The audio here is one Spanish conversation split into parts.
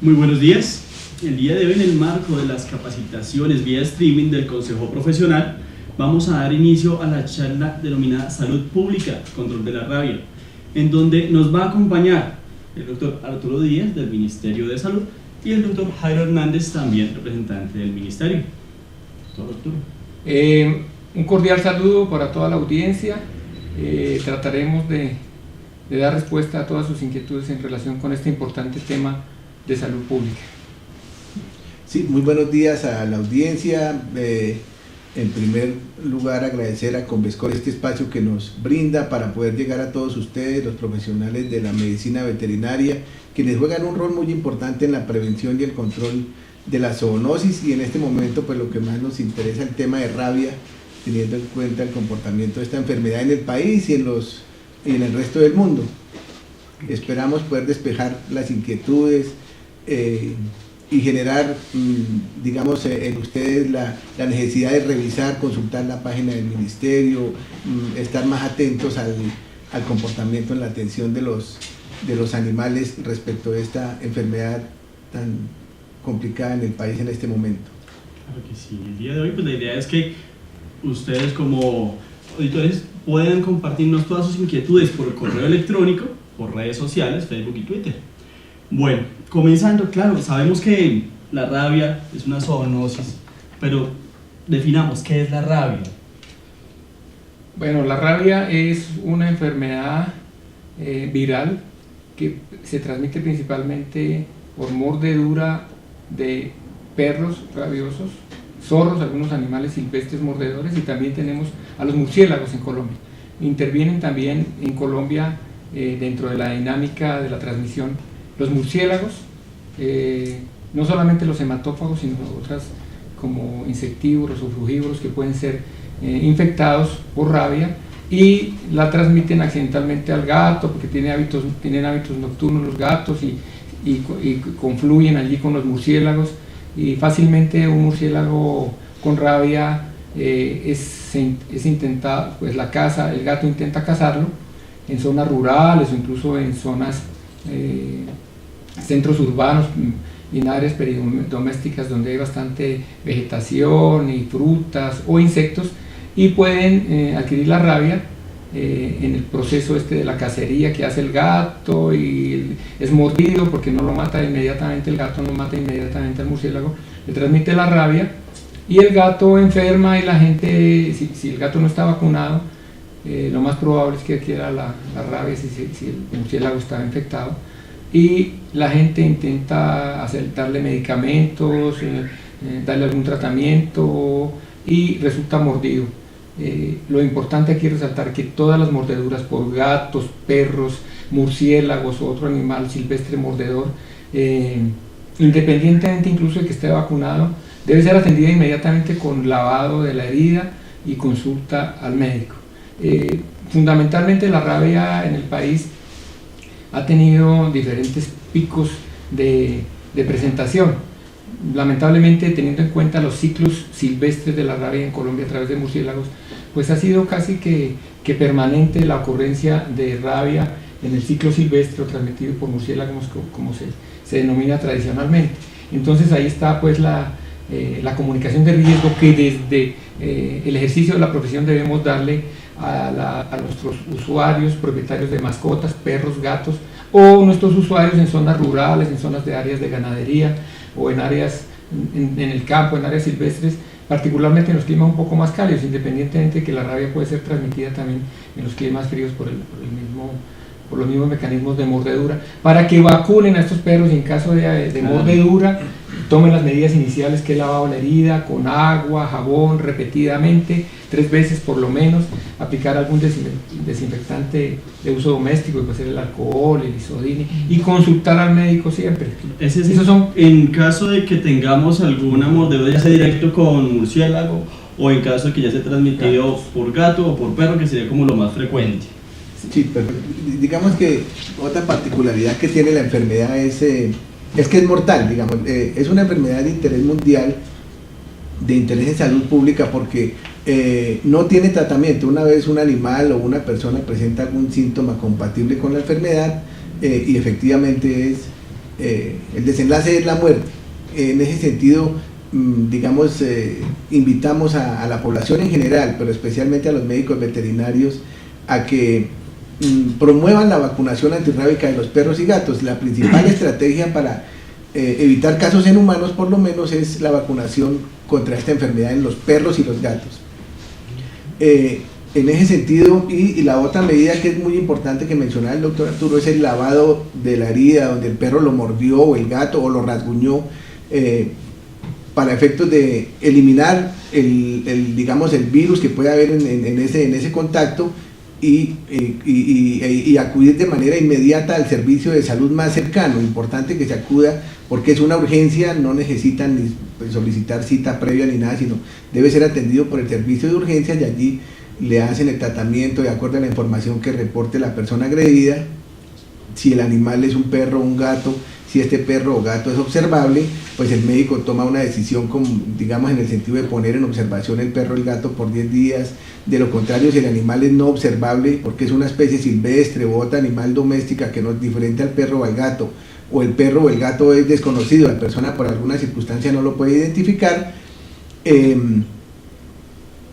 Muy buenos días. El día de hoy, en el marco de las capacitaciones vía streaming del Consejo Profesional, vamos a dar inicio a la charla denominada Salud Pública, Control de la Rabia, en donde nos va a acompañar el doctor Arturo Díaz del Ministerio de Salud y el doctor Jairo Hernández, también representante del Ministerio. Doctor Arturo. Un cordial saludo para toda la audiencia. Trataremos de dar respuesta a todas sus inquietudes en relación con este importante tema de salud pública. Sí, muy buenos días a la audiencia. En primer lugar, agradecer a Convescor este espacio que nos brinda para poder llegar a todos ustedes, los profesionales de la medicina veterinaria, quienes juegan un rol muy importante en la prevención y el control de la zoonosis, y en este momento pues lo que más nos interesa, el tema de rabia, teniendo en cuenta el comportamiento de esta enfermedad en el país y en el resto del mundo. Esperamos poder despejar las inquietudes y generar, digamos, en ustedes la necesidad de revisar, consultar la página del Ministerio, estar más atentos al comportamiento en la atención de los animales respecto de esta enfermedad tan complicada en el país en este momento. Claro que sí. El día de hoy, pues la idea es que ustedes como auditores puedan compartirnos todas sus inquietudes por correo electrónico, por redes sociales, Facebook y Twitter. Bueno, comenzando, claro, sabemos que la rabia es una zoonosis, pero definamos qué es la rabia. Bueno, la rabia es una enfermedad viral que se transmite principalmente por mordedura de perros rabiosos, zorros, algunos animales silvestres mordedores, y también tenemos a los murciélagos en Colombia. Intervienen también en Colombia dentro de la dinámica de la transmisión los murciélagos, no solamente los hematófagos, sino otras como insectívoros o frugívoros que pueden ser infectados por rabia y la transmiten accidentalmente al gato, porque tienen hábitos nocturnos los gatos y confluyen allí con los murciélagos, y fácilmente un murciélago con rabia es intentado, pues la caza, el gato intenta cazarlo en zonas rurales o incluso en zonas centros urbanos y en áreas peridomésticas donde hay bastante vegetación y frutas o insectos, y pueden adquirir la rabia en el proceso de la cacería que hace el gato, y es mordido porque no lo mata inmediatamente, el gato no mata inmediatamente al murciélago, le transmite la rabia y el gato enferma, y la gente, si el gato no está vacunado, lo más probable es que adquiera la rabia si el murciélago está infectado, y la gente intenta darle medicamentos, darle algún tratamiento, y resulta mordido. Lo importante aquí es resaltar que todas las mordeduras por gatos, perros, murciélagos o otro animal silvestre mordedor, independientemente incluso de que esté vacunado, debe ser atendida inmediatamente con lavado de la herida y consulta al médico. Fundamentalmente la rabia en el país ha tenido diferentes picos de presentación. Lamentablemente, teniendo en cuenta los ciclos silvestres de la rabia en Colombia a través de murciélagos, pues ha sido casi que permanente la ocurrencia de rabia en el ciclo silvestre o transmitido por murciélagos, como se denomina tradicionalmente. Entonces ahí está pues la comunicación de riesgo que desde el ejercicio de la profesión debemos darle a nuestros usuarios, propietarios de mascotas, perros, gatos, o nuestros usuarios en zonas rurales, en zonas de áreas de ganadería o en áreas en el campo, en áreas silvestres, particularmente en los climas un poco más cálidos, independientemente de que la rabia puede ser transmitida también en los climas fríos por los mismos mecanismos de mordedura, para que vacunen a estos perros y en caso de mordedura tomen las medidas iniciales, que es lavado la herida con agua, jabón, repetidamente, 3 veces por lo menos, aplicar algún desinfectante de uso doméstico, que puede ser el alcohol, el isodine, y consultar al médico siempre. Esos son en caso de que tengamos alguna mordedura, ya sea directo con murciélago, o en caso de que ya sea transmitido por gato o por perro, que sería como lo más frecuente. Sí, pero digamos que otra particularidad que tiene la enfermedad es que es mortal, digamos, es una enfermedad de interés mundial, de interés en salud pública, porque no tiene tratamiento. Una vez un animal o una persona presenta algún síntoma compatible con la enfermedad y efectivamente es el desenlace es la muerte. En ese sentido, digamos, invitamos a la población en general, pero especialmente a los médicos veterinarios, a que promuevan la vacunación antirrábica de los perros y gatos. La principal estrategia para evitar casos en humanos, por lo menos, es la vacunación contra esta enfermedad en los perros y los gatos. En ese sentido, y la otra medida que es muy importante que mencionaba el doctor Arturo, es el lavado de la herida donde el perro lo mordió o el gato o lo rasguñó, para efectos de eliminar digamos, el virus que puede haber en ese contacto, y acudir de manera inmediata al servicio de salud más cercano. Importante que se acuda porque es una urgencia, no necesitan ni solicitar cita previa ni nada, sino debe ser atendido por el servicio de urgencias, y allí le hacen el tratamiento de acuerdo a la información que reporte la persona agredida. Si el animal es un perro o un gato, si este perro o gato es observable, pues el médico toma una decisión, digamos, en el sentido de poner en observación el perro o el gato por 10 días. De lo contrario, si el animal es no observable, porque es una especie silvestre u otra animal doméstica que no es diferente al perro o al gato, o el perro o el gato es desconocido, la persona por alguna circunstancia no lo puede identificar,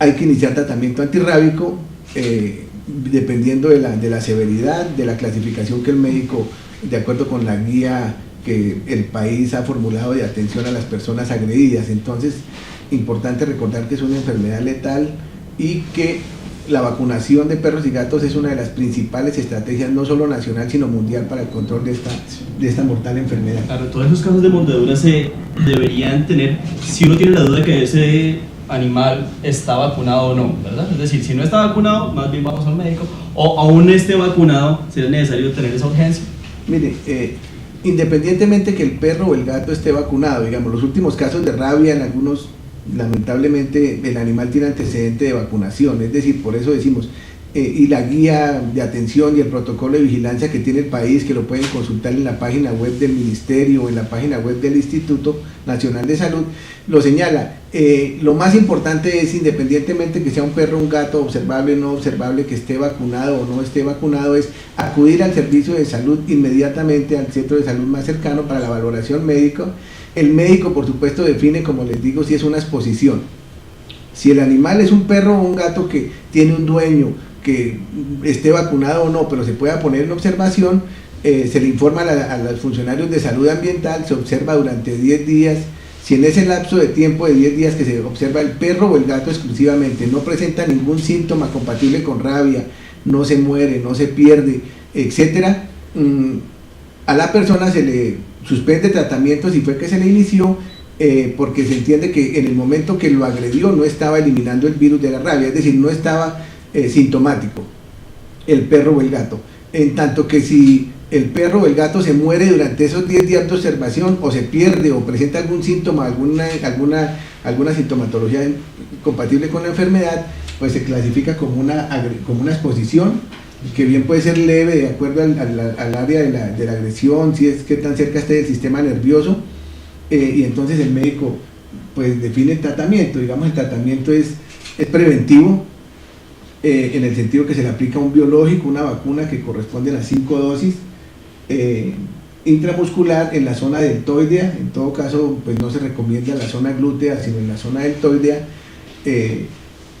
hay que iniciar tratamiento antirrábico, dependiendo de la severidad, de la clasificación que el médico, de acuerdo con la guía que el país ha formulado de atención a las personas agredidas. Entonces, importante recordar que es una enfermedad letal y que la vacunación de perros y gatos es una de las principales estrategias, no solo nacional, sino mundial, para el control de esta mortal enfermedad. Claro, todos esos casos de mordedura se deberían tener, si uno tiene la duda de que ese animal está vacunado o no, ¿verdad? Es decir, si no está vacunado, más bien vamos al médico, o aún esté vacunado, sería necesario tener esa urgencia. Mire, independientemente que el perro o el gato esté vacunado, digamos, los últimos casos de rabia en algunos, lamentablemente el animal tiene antecedente de vacunación, es decir, por eso decimos, y la guía de atención y el protocolo de vigilancia que tiene el país, que lo pueden consultar en la página web del Ministerio o en la página web del Instituto Nacional de Salud, lo señala. Lo más importante es, independientemente que sea un perro o un gato, observable o no observable, que esté vacunado o no esté vacunado, es acudir al servicio de salud inmediatamente, al centro de salud más cercano para la valoración médica. El médico, por supuesto, define, como les digo, si es una exposición. Si el animal es un perro o un gato que tiene un dueño, que esté vacunado o no, pero se pueda poner en observación, se le informa a los funcionarios de salud ambiental, se observa durante 10 días. Si en ese lapso de tiempo de 10 días que se observa el perro o el gato exclusivamente no presenta ningún síntoma compatible con rabia, no se muere, no se pierde, etcétera, a la persona se le suspende tratamiento si fue que se le inició, porque se entiende que en el momento que lo agredió no estaba eliminando el virus de la rabia, es decir, no estaba sintomático el perro o el gato. En tanto que si el perro o el gato se muere durante esos 10 días de observación, o se pierde o presenta algún síntoma, alguna sintomatología compatible con la enfermedad, pues se clasifica como una exposición, que bien puede ser leve de acuerdo al área de la agresión, si es que tan cerca esté del sistema nervioso, y entonces el médico pues define el tratamiento. Digamos, el tratamiento es preventivo, en el sentido que se le aplica un biológico, una vacuna que corresponde a las 5 dosis, intramuscular en la zona deltoidea. En todo caso, pues no se recomienda la zona glútea, sino en la zona deltoidea,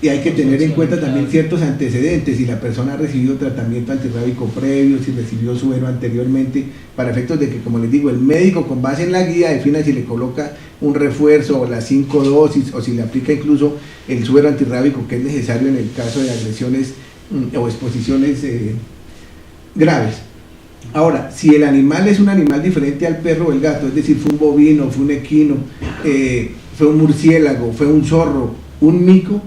y hay que tener en cuenta también ciertos antecedentes, si la persona ha recibido tratamiento antirrábico previo, si recibió suero anteriormente, para efectos de que, como les digo, el médico, con base en la guía, defina si le coloca un refuerzo o las 5 dosis, o si le aplica incluso el suero antirrábico que es necesario en el caso de agresiones o exposiciones graves. Ahora, si el animal es un animal diferente al perro o el gato, es decir, fue un bovino, fue un equino, fue un murciélago, fue un zorro, un mico,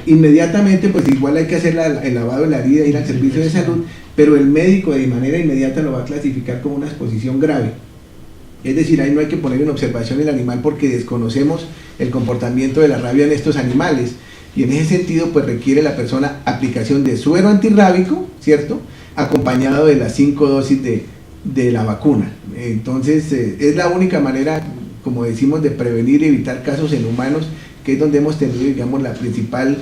inmediatamente pues igual hay que hacer el lavado de la herida, ir al servicio de salud, pero el médico de manera inmediata lo va a clasificar como una exposición grave. Es decir, ahí no hay que poner en observación el animal porque desconocemos el comportamiento de la rabia en estos animales, y en ese sentido pues requiere la persona aplicación de suero antirrábico, ¿cierto?, acompañado de las 5 dosis de la vacuna. Entonces es la única manera, como decimos, de prevenir y evitar casos en humanos, que es donde hemos tenido, digamos, la principal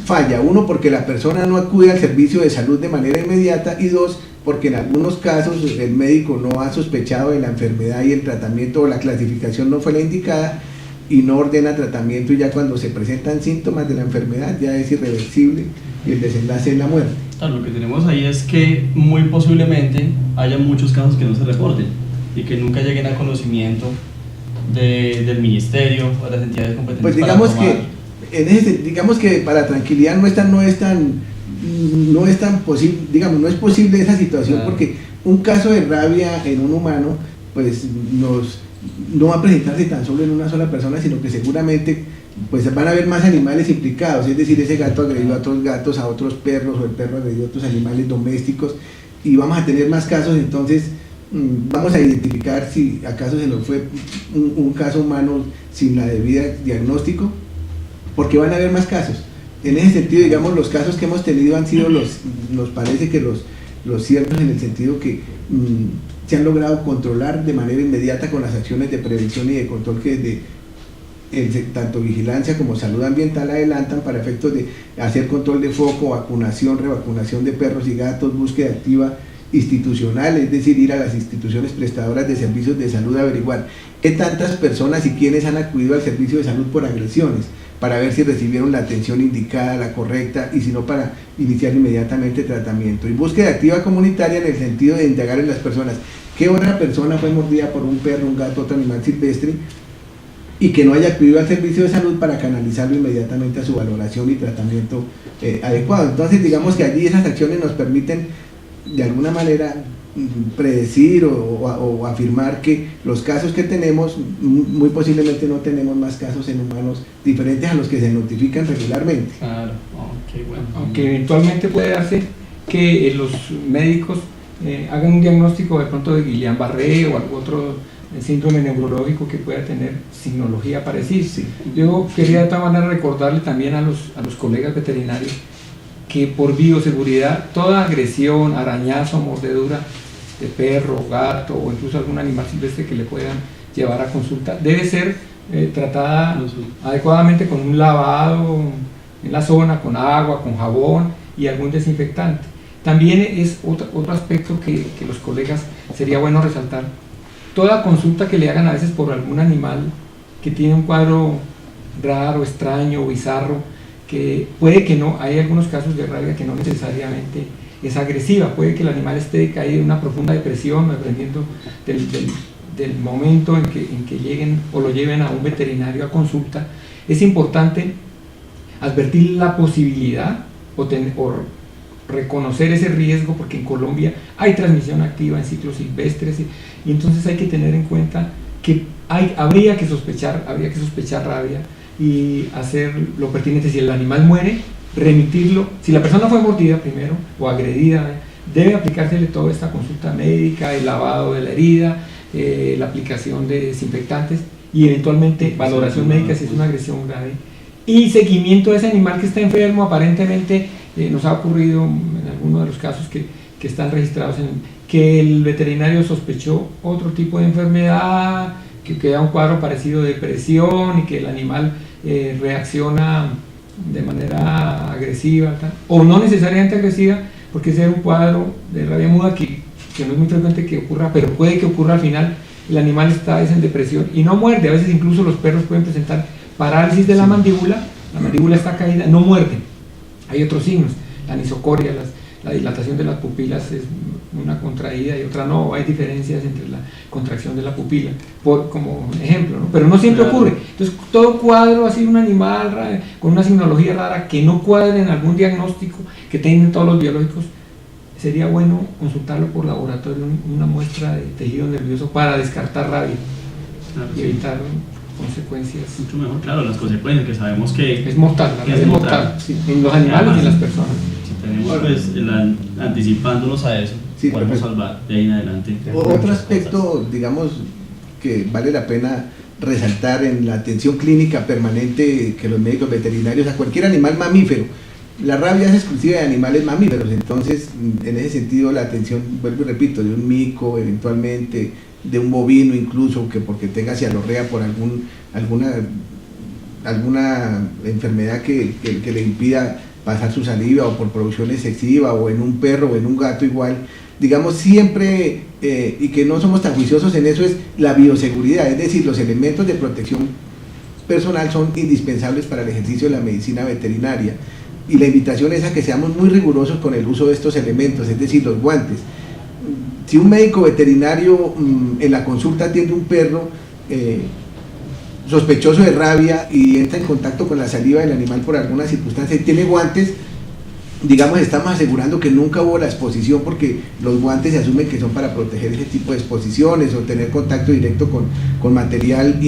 falla. 1, porque la persona no acude al servicio de salud de manera inmediata, y 2, porque en algunos casos el médico no ha sospechado de la enfermedad y el tratamiento o la clasificación no fue la indicada y no ordena tratamiento, y ya cuando se presentan síntomas de la enfermedad ya es irreversible y el desenlace es la muerte. Claro, lo que tenemos ahí es que muy posiblemente haya muchos casos que no se reporten y que nunca lleguen a conocimiento del ministerio o de las entidades competentes. Pues digamos que para tranquilidad no es tan posible, digamos, no es posible esa situación, claro, porque un caso de rabia en un humano pues no va a presentarse tan solo en una sola persona, sino que seguramente pues van a haber más animales implicados, es decir, ese gato agredió a otros gatos, a otros perros, o el perro agredió a otros animales domésticos, y vamos a tener más casos. Entonces vamos a identificar si acaso se nos fue un caso humano sin la debida diagnóstico, porque van a haber más casos. En ese sentido, digamos, los casos que hemos tenido han sido nos parece que los ciertos, en el sentido que se han logrado controlar de manera inmediata con las acciones de prevención y de control que desde tanto vigilancia como salud ambiental adelantan para efectos de hacer control de foco, vacunación, revacunación de perros y gatos, búsqueda activa institucional, es decir, ir a las instituciones prestadoras de servicios de salud a averiguar qué tantas personas y quiénes han acudido al servicio de salud por agresiones, para ver si recibieron la atención indicada, la correcta, y si no, para iniciar inmediatamente tratamiento. Y búsqueda activa comunitaria en el sentido de indagar en las personas qué otra persona fue mordida por un perro, un gato, otro animal silvestre, y que no haya acudido al servicio de salud, para canalizarlo inmediatamente a su valoración y tratamiento adecuado. Entonces, digamos que allí esas acciones nos permiten de alguna manera predecir o afirmar que los casos que tenemos, muy posiblemente no tenemos más casos en humanos diferentes a los que se notifican regularmente. Claro, qué bueno. Aunque eventualmente puede darse que los médicos hagan un diagnóstico de pronto de Guillain-Barré o algún otro síndrome neurológico que pueda tener signología parecida. Sí. Yo quería de todas maneras recordarle también a los colegas veterinarios que por bioseguridad toda agresión, arañazo, mordedura de perro, gato o incluso algún animal silvestre que le puedan llevar a consulta debe ser tratada adecuadamente con un lavado en la zona, con agua, con jabón y algún desinfectante. También es otro aspecto que los colegas sería bueno resaltar: toda consulta que le hagan a veces por algún animal que tiene un cuadro raro, extraño, bizarro, que puede que no, hay algunos casos de rabia que no necesariamente es agresiva, puede que el animal esté caído en una profunda depresión, dependiendo del momento en que lleguen o lo lleven a un veterinario a consulta. Es importante advertir la posibilidad o reconocer ese riesgo, porque en Colombia hay transmisión activa en ciclos silvestres y entonces hay que tener en cuenta que habría que sospechar rabia y hacer lo pertinente. Si el animal muere, remitirlo. Si la persona fue mordida primero o agredida, debe aplicársele toda esta consulta médica, el lavado de la herida, la aplicación de desinfectantes y eventualmente valoración médica si es una agresión grave, y seguimiento de ese animal que está enfermo. Aparentemente nos ha ocurrido en algunos de los casos que están registrados que el veterinario sospechó otro tipo de enfermedad, que queda un cuadro parecido de depresión y que el animal reacciona de manera agresiva, o no necesariamente agresiva, porque ese es un cuadro de rabia muda que no es muy frecuente que ocurra, pero puede que ocurra al final. El animal está en depresión y no muerde. A veces incluso los perros pueden presentar parálisis de la mandíbula está caída, no muerden. Hay otros signos, la anisocoria, la dilatación de las pupilas es una contraída y otra no, hay diferencias entre la contracción de la pupila, como ejemplo, ¿no? Pero no siempre ocurre. Entonces, todo cuadro así, un animal raro, con una signología rara que no cuadre en algún diagnóstico que tengan todos los biológicos, sería bueno consultarlo por laboratorio, una muestra de tejido nervioso para descartar rabia y evitar consecuencias. Mucho mejor, claro, las consecuencias que sabemos que es mortal, la rabia es mortal, sí, en los animales y en las personas. Si tenemos pues anticipándonos a eso, sí, podemos salvar de ahí en adelante. Otro aspecto, digamos, que vale la pena resaltar en la atención clínica permanente que los médicos veterinarios a cualquier animal mamífero. La rabia es exclusiva de animales mamíferos, entonces en ese sentido la atención, vuelvo y repito, de un mico, eventualmente de un bovino incluso, que porque tenga cialorrea por alguna enfermedad que le impida pasar su saliva, o por producción excesiva, o en un perro o en un gato igual, digamos, siempre, y que no somos tan juiciosos en eso, es la bioseguridad, es decir, los elementos de protección personal son indispensables para el ejercicio de la medicina veterinaria, y la invitación es a que seamos muy rigurosos con el uso de estos elementos, es decir, los guantes. Si un médico veterinario en la consulta atiende un perro sospechoso de rabia y entra en contacto con la saliva del animal por alguna circunstancia y tiene guantes, digamos, estamos asegurando que nunca hubo la exposición, porque los guantes se asumen que son para proteger ese tipo de exposiciones o tener contacto directo con material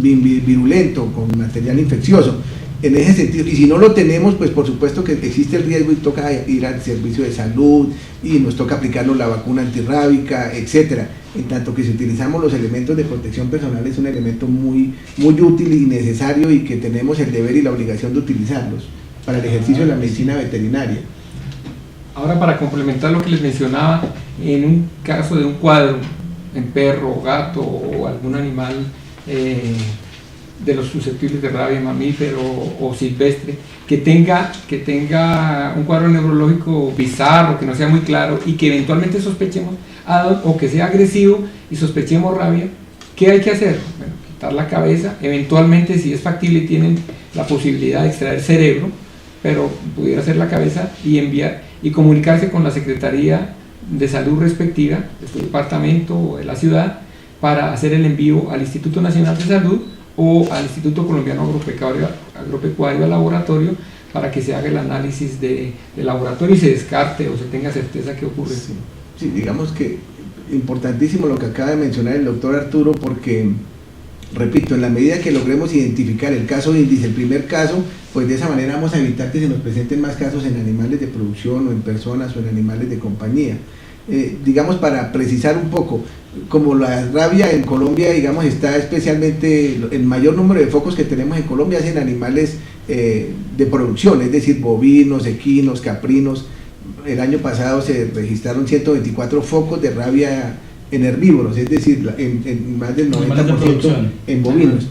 virulento, con material infeccioso. En ese sentido, y si no lo tenemos, pues por supuesto que existe el riesgo y toca ir al servicio de salud y nos toca aplicarnos la vacuna antirrábica, etcétera. En tanto que si utilizamos los elementos de protección personal, es un elemento muy útil y necesario, y que tenemos el deber y la obligación de utilizarlos para el ejercicio de la medicina veterinaria. Ahora, para complementar lo que les mencionaba, en un caso de un cuadro en perro, gato o algún animal de los susceptibles de rabia, mamífero o silvestre, que tenga un cuadro neurológico bizarro, que no sea muy claro y que eventualmente sospechemos, o que sea agresivo y sospechemos rabia, ¿qué hay que hacer? Bueno, quitar la cabeza, eventualmente, si es factible, tienen la posibilidad de extraer cerebro, pero pudiera ser la cabeza, y enviar y comunicarse con la Secretaría de Salud respectiva de su departamento o de la ciudad para hacer el envío al Instituto Nacional de Salud o al Instituto Colombiano Agropecuario al laboratorio, para que se haga el análisis de laboratorio y se descarte o se tenga certeza que ocurre. Sí, digamos que importantísimo lo que acaba de mencionar el doctor Arturo, porque, repito, en la medida que logremos identificar el caso índice, el primer caso, pues de esa manera vamos a evitar que se nos presenten más casos en animales de producción o en personas o en animales de compañía. Digamos, para precisar un poco, como la rabia en Colombia, digamos, está especialmente, el mayor número de focos que tenemos en Colombia es en animales de producción, es decir, bovinos, equinos, caprinos. El año pasado se registraron 124 focos de rabia en herbívoros, es decir, en más del 90% en bovinos.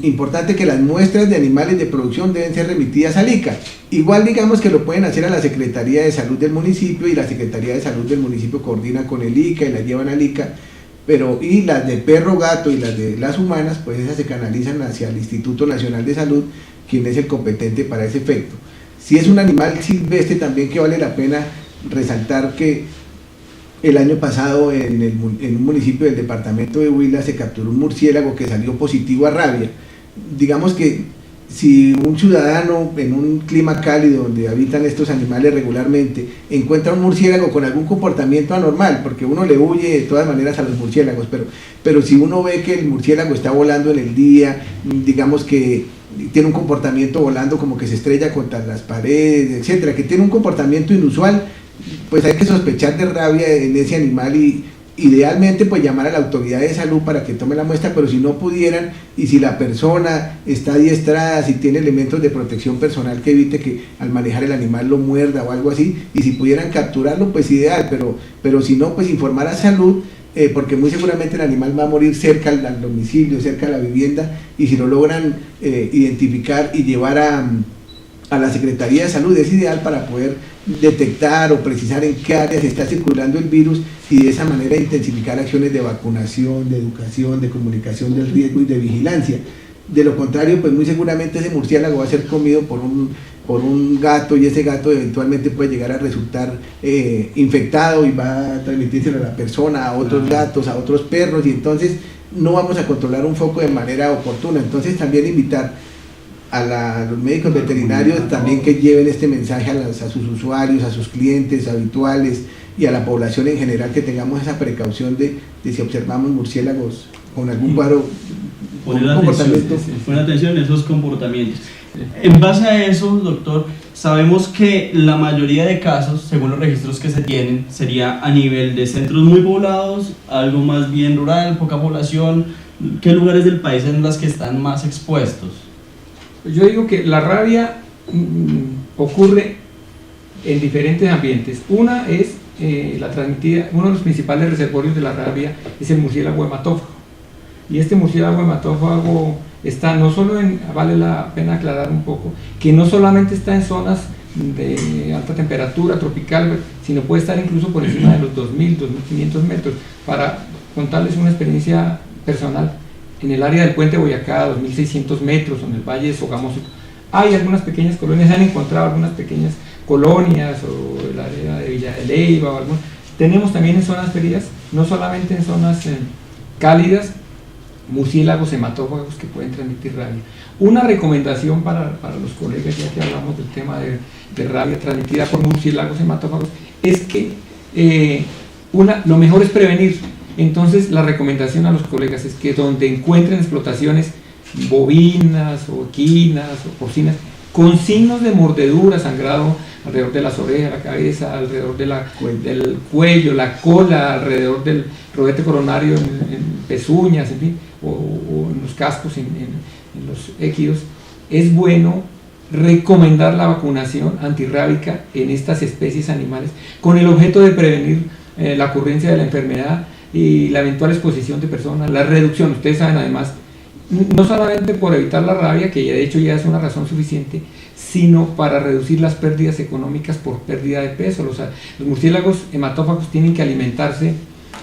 Importante que las muestras de animales de producción deben ser remitidas al ICA. Igual, digamos, que lo pueden hacer a la Secretaría de Salud del municipio, y la Secretaría de Salud del municipio coordina con el ICA y las llevan al ICA, y las de perro, gato y las de las humanas, pues esas se canalizan hacia el Instituto Nacional de Salud, quien es el competente para ese efecto. Si es un animal silvestre, también que vale la pena resaltar que el año pasado en un municipio del departamento de Huila se capturó un murciélago que salió positivo a rabia. Digamos que si un ciudadano en un clima cálido donde habitan estos animales regularmente encuentra un murciélago con algún comportamiento anormal, porque uno le huye de todas maneras a los murciélagos, pero si uno ve que el murciélago está volando en el día, digamos que tiene un comportamiento volando como que se estrella contra las paredes, etcétera, que tiene un comportamiento inusual, pues hay que sospechar de rabia en ese animal, y idealmente pues llamar a la autoridad de salud para que tome la muestra. Pero si no pudieran, y si la persona está adiestrada, si tiene elementos de protección personal que evite que al manejar el animal lo muerda o algo así, y si pudieran capturarlo, pues ideal, pero si no, pues informar a salud, porque muy seguramente el animal va a morir cerca al domicilio, cerca a la vivienda, y si lo logran identificar y llevar a la Secretaría de Salud, es ideal para poder detectar o precisar en qué áreas está circulando el virus, y de esa manera intensificar acciones de vacunación, de educación, de comunicación del riesgo y de vigilancia. De lo contrario, pues muy seguramente ese murciélago va a ser comido por un gato, y ese gato eventualmente puede llegar a resultar infectado y va a transmitirse a la persona, a otros gatos, a otros perros, y entonces no vamos a controlar un foco de manera oportuna. Entonces también invitar a los médicos veterinarios también que lleven este mensaje a sus usuarios, a sus clientes habituales y a la población en general, que tengamos esa precaución de si observamos murciélagos con algún cuadro, poner atención en esos comportamientos. En base a eso, doctor, sabemos que la mayoría de casos, según los registros que se tienen, sería a nivel de centros muy poblados, algo más bien rural, poca población. ¿Qué lugares del país en las que están más expuestos? Yo digo que la rabia ocurre en diferentes ambientes. Una es la transmitida, uno de los principales reservorios de la rabia es el murciélago hematófago. Y este murciélago hematófago está no solo vale la pena aclarar un poco, que no solamente está en zonas de alta temperatura tropical, sino puede estar incluso por encima de los 2.000, 2.500 metros. Para contarles una experiencia personal, en el área del puente Boyacá, 2.600 metros, en el valle de Sogamoso, hay algunas pequeñas colonias, se han encontrado algunas pequeñas colonias, o el área de Villa de Leyva, o algunas. Tenemos también en zonas frías, no solamente en zonas cálidas, murciélagos hematófagos que pueden transmitir rabia. Una recomendación para los colegas, ya que hablamos del tema de rabia transmitida por murciélagos hematófagos, es que lo mejor es prevenir. Entonces la recomendación a los colegas es que donde encuentren explotaciones bovinas o equinas o porcinas con signos de mordedura, sangrado alrededor de las orejas, la cabeza, alrededor del cuello, la cola, alrededor del rodete coronario, en pezuñas, en fin, o en los cascos, en los équidos, es bueno recomendar la vacunación antirrábica en estas especies animales con el objeto de prevenir la ocurrencia de la enfermedad y la eventual exposición de personas, la reducción. Ustedes saben además, no solamente por evitar la rabia, que de hecho ya es una razón suficiente, sino para reducir las pérdidas económicas por pérdida de peso. Los murciélagos hematófagos tienen que alimentarse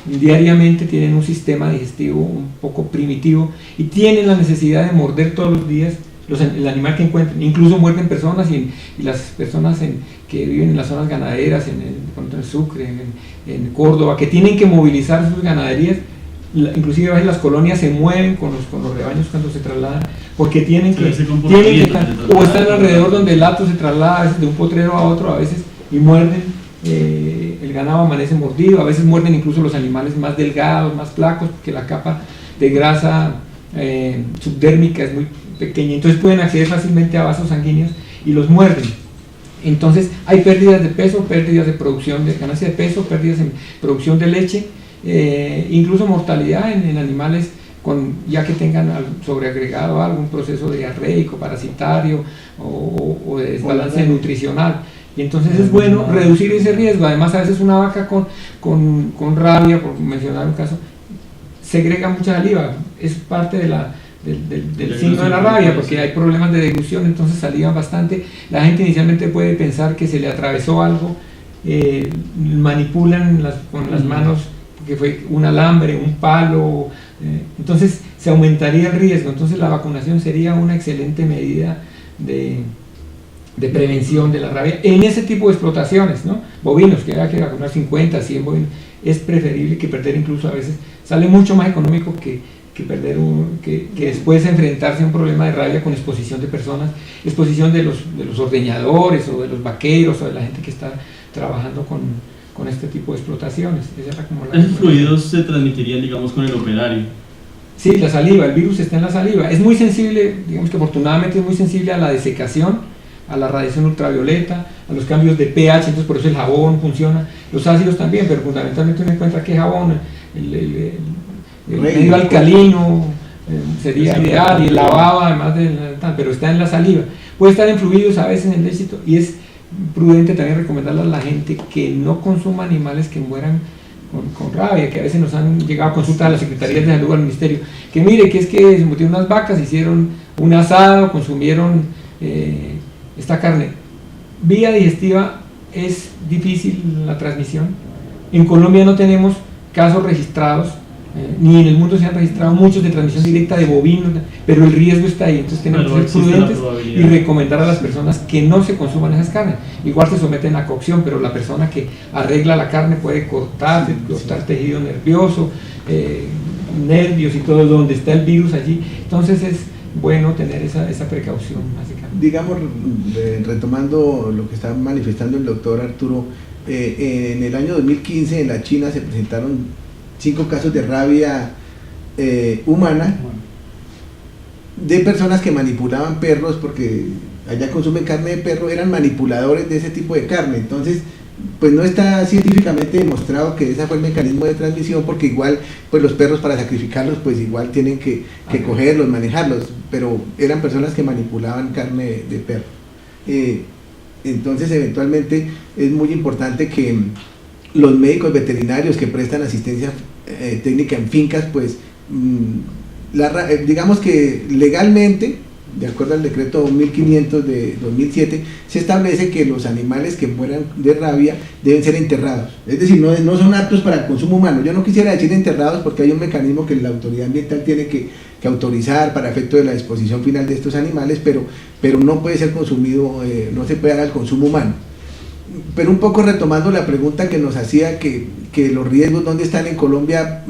diariamente, tienen un sistema digestivo un poco primitivo y tienen la necesidad de morder todos los días el animal que encuentren. Incluso muerden personas, y las personas que viven en las zonas ganaderas, en Sucre, en Córdoba, que tienen que movilizar sus ganaderías. Inclusive a veces las colonias se mueven con los rebaños cuando se trasladan, porque tienen que o están alrededor donde el hato se traslada, a veces de un potrero a otro, a veces, y muerden, el ganado amanece mordido, a veces muerden incluso los animales más delgados, más flacos, porque la capa de grasa subdérmica es muy pequeña, entonces pueden acceder fácilmente a vasos sanguíneos y los muerden. Entonces hay pérdidas de peso, pérdidas de producción, de ganancia de peso, pérdidas en producción de leche, incluso mortalidad en animales ya que tengan sobreagregado algún proceso diarreico, parasitario o de desbalance nutricional. Y entonces es bueno reducir ese riesgo. Además, a veces una vaca con rabia, por mencionar un caso, segrega mucha saliva, es parte del signo de la rabia, porque hay problemas de deglución, entonces salivan bastante. La gente inicialmente puede pensar que se le atravesó algo, manipulan con las manos, que fue un alambre, un palo, entonces se aumentaría el riesgo. Entonces la vacunación sería una excelente medida de prevención de la rabia en ese tipo de explotaciones, ¿no? Bovinos, que haya que vacunar 50, 100 bovinos, es preferible que perder. Incluso a veces sale mucho más económico que perder que después enfrentarse a un problema de rabia con exposición de personas, exposición de los ordeñadores o de los vaqueros o de la gente que está trabajando con este tipo de explotaciones. ¿Esos fluidos se transmitirían, digamos, con el operario? Sí, la saliva, el virus está en la saliva. Es muy sensible, digamos que afortunadamente es muy sensible a la desecación, a la radiación ultravioleta, a los cambios de pH, entonces por eso el jabón funciona, los ácidos también, pero fundamentalmente uno encuentra que jabón, el medio alcalino sería ideal, y el lavado además pero está en la saliva. Puede estar en fluidos, a veces en el éxito, y es prudente también recomendarle a la gente que no consuma animales que mueran con rabia, que a veces nos han llegado a consultas a las secretarías de salud, al ministerio, que mire, que es que se murieron unas vacas, hicieron un asado, consumieron esta carne. Vía digestiva es difícil la transmisión. En Colombia no tenemos casos registrados, ni en el mundo se han registrado muchos de transmisión directa de bovinos, pero el riesgo está ahí. Entonces tenemos que ser prudentes y recomendar a las personas que no se consuman esas carnes. Igual se someten a cocción, pero la persona que arregla la carne puede cortar tejido nervioso, nervios y todo, donde está el virus allí. Entonces es bueno tener esa precaución, básicamente. Digamos, retomando lo que está manifestando el doctor Arturo, en el año 2015 en la China se presentaron 5 casos de rabia humana de personas que manipulaban perros, porque allá consumen carne de perro, eran manipuladores de ese tipo de carne. Entonces, pues no está científicamente demostrado que ese fue el mecanismo de transmisión, porque igual pues los perros, para sacrificarlos, pues igual tienen que cogerlos, manejarlos, pero eran personas que manipulaban carne de perro. Entonces eventualmente es muy importante que los médicos veterinarios que prestan asistencia técnica en fincas, pues digamos que legalmente de acuerdo al decreto 2500 de 2007, se establece que los animales que mueran de rabia deben ser enterrados, es decir, no son aptos para el consumo humano. Yo no quisiera decir enterrados porque hay un mecanismo que la autoridad ambiental tiene que autorizar para efecto de la disposición final de estos animales, pero no puede ser consumido, no se puede dar al consumo humano. Pero un poco retomando la pregunta que nos hacía, que los riesgos, ¿dónde están en Colombia?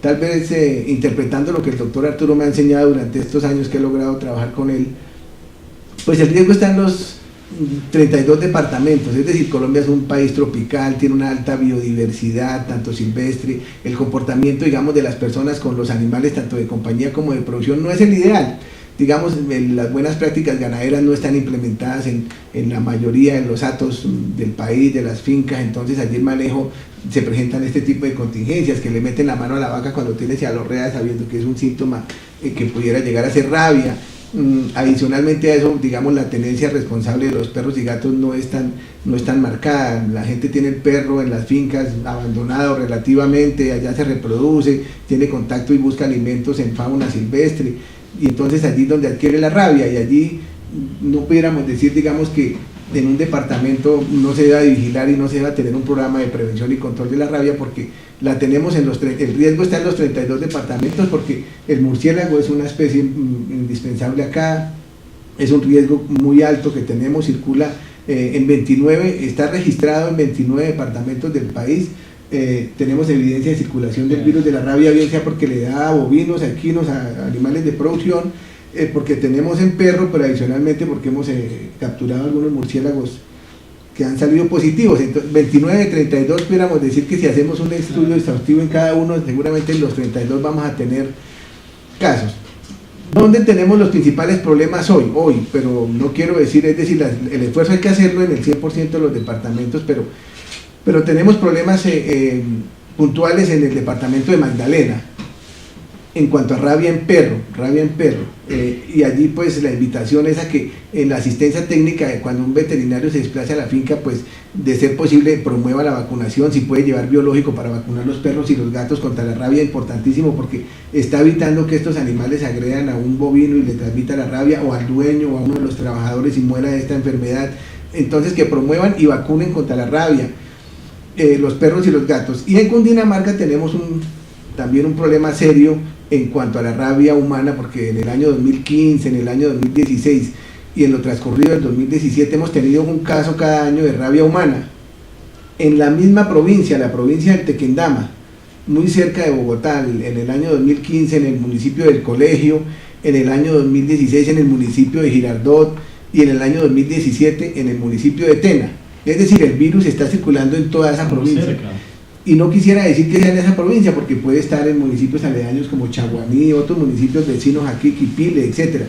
Tal vez interpretando lo que el doctor Arturo me ha enseñado durante estos años que he logrado trabajar con él, pues el riesgo está en los 32 departamentos, es decir, Colombia es un país tropical, tiene una alta biodiversidad, tanto silvestre, el comportamiento, digamos, de las personas con los animales, tanto de compañía como de producción, no es el ideal. Digamos, las buenas prácticas ganaderas no están implementadas en la mayoría de los hatos del país, de las fincas, entonces allí el manejo se presentan este tipo de contingencias, que le meten la mano a la vaca cuando tiene cialorrea sabiendo que es un síntoma que pudiera llegar a ser rabia. Adicionalmente a eso, digamos, la tenencia responsable de los perros y gatos no es tan marcada. La gente tiene el perro en las fincas abandonado relativamente, allá se reproduce, tiene contacto y busca alimentos en fauna silvestre, y entonces allí donde adquiere la rabia, y allí no pudiéramos decir, digamos, que en un departamento no se debe vigilar y no se debe tener un programa de prevención y control de la rabia, porque la tenemos el riesgo está en los 32 departamentos, porque el murciélago es una especie indispensable acá, es un riesgo muy alto que tenemos, circula en 29, está registrado en 29 departamentos del país. Tenemos evidencia de circulación del virus de la rabia, bien sea porque le da a bovinos, a equinos, a animales de producción, porque tenemos en perro, pero adicionalmente porque hemos capturado algunos murciélagos que han salido positivos. Entonces, 29 de 32, pudiéramos decir que si hacemos un estudio exhaustivo en cada uno, seguramente en los 32 vamos a tener casos. ¿Dónde tenemos los principales problemas hoy? Pero no quiero decir, es decir, el esfuerzo hay que hacerlo en el 100% de los departamentos, pero tenemos problemas puntuales en el departamento de Magdalena en cuanto a rabia en perro, y allí pues la invitación es a que en la asistencia técnica, cuando un veterinario se desplace a la finca, pues de ser posible promueva la vacunación, si puede llevar biológico para vacunar los perros y los gatos contra la rabia, importantísimo, porque está evitando que estos animales agredan a un bovino y le transmita la rabia, o al dueño o a uno de los trabajadores y muera de esta enfermedad. Entonces que promuevan y vacunen contra la rabia los perros y los gatos. Y en Cundinamarca tenemos también un problema serio en cuanto a la rabia humana, porque en el año 2015, en el año 2016 y en lo transcurrido del 2017 hemos tenido un caso cada año de rabia humana en la misma provincia, la provincia del Tequendama, muy cerca de Bogotá. En el año 2015 en el municipio del Colegio, en el año 2016 en el municipio de Girardot y en el año 2017 en el municipio de Tena. Es decir, el virus está circulando en toda esa provincia. Y no quisiera decir que sea en esa provincia, porque puede estar en municipios aledaños como Chaguaní, otros municipios vecinos aquí, Quipile, etc.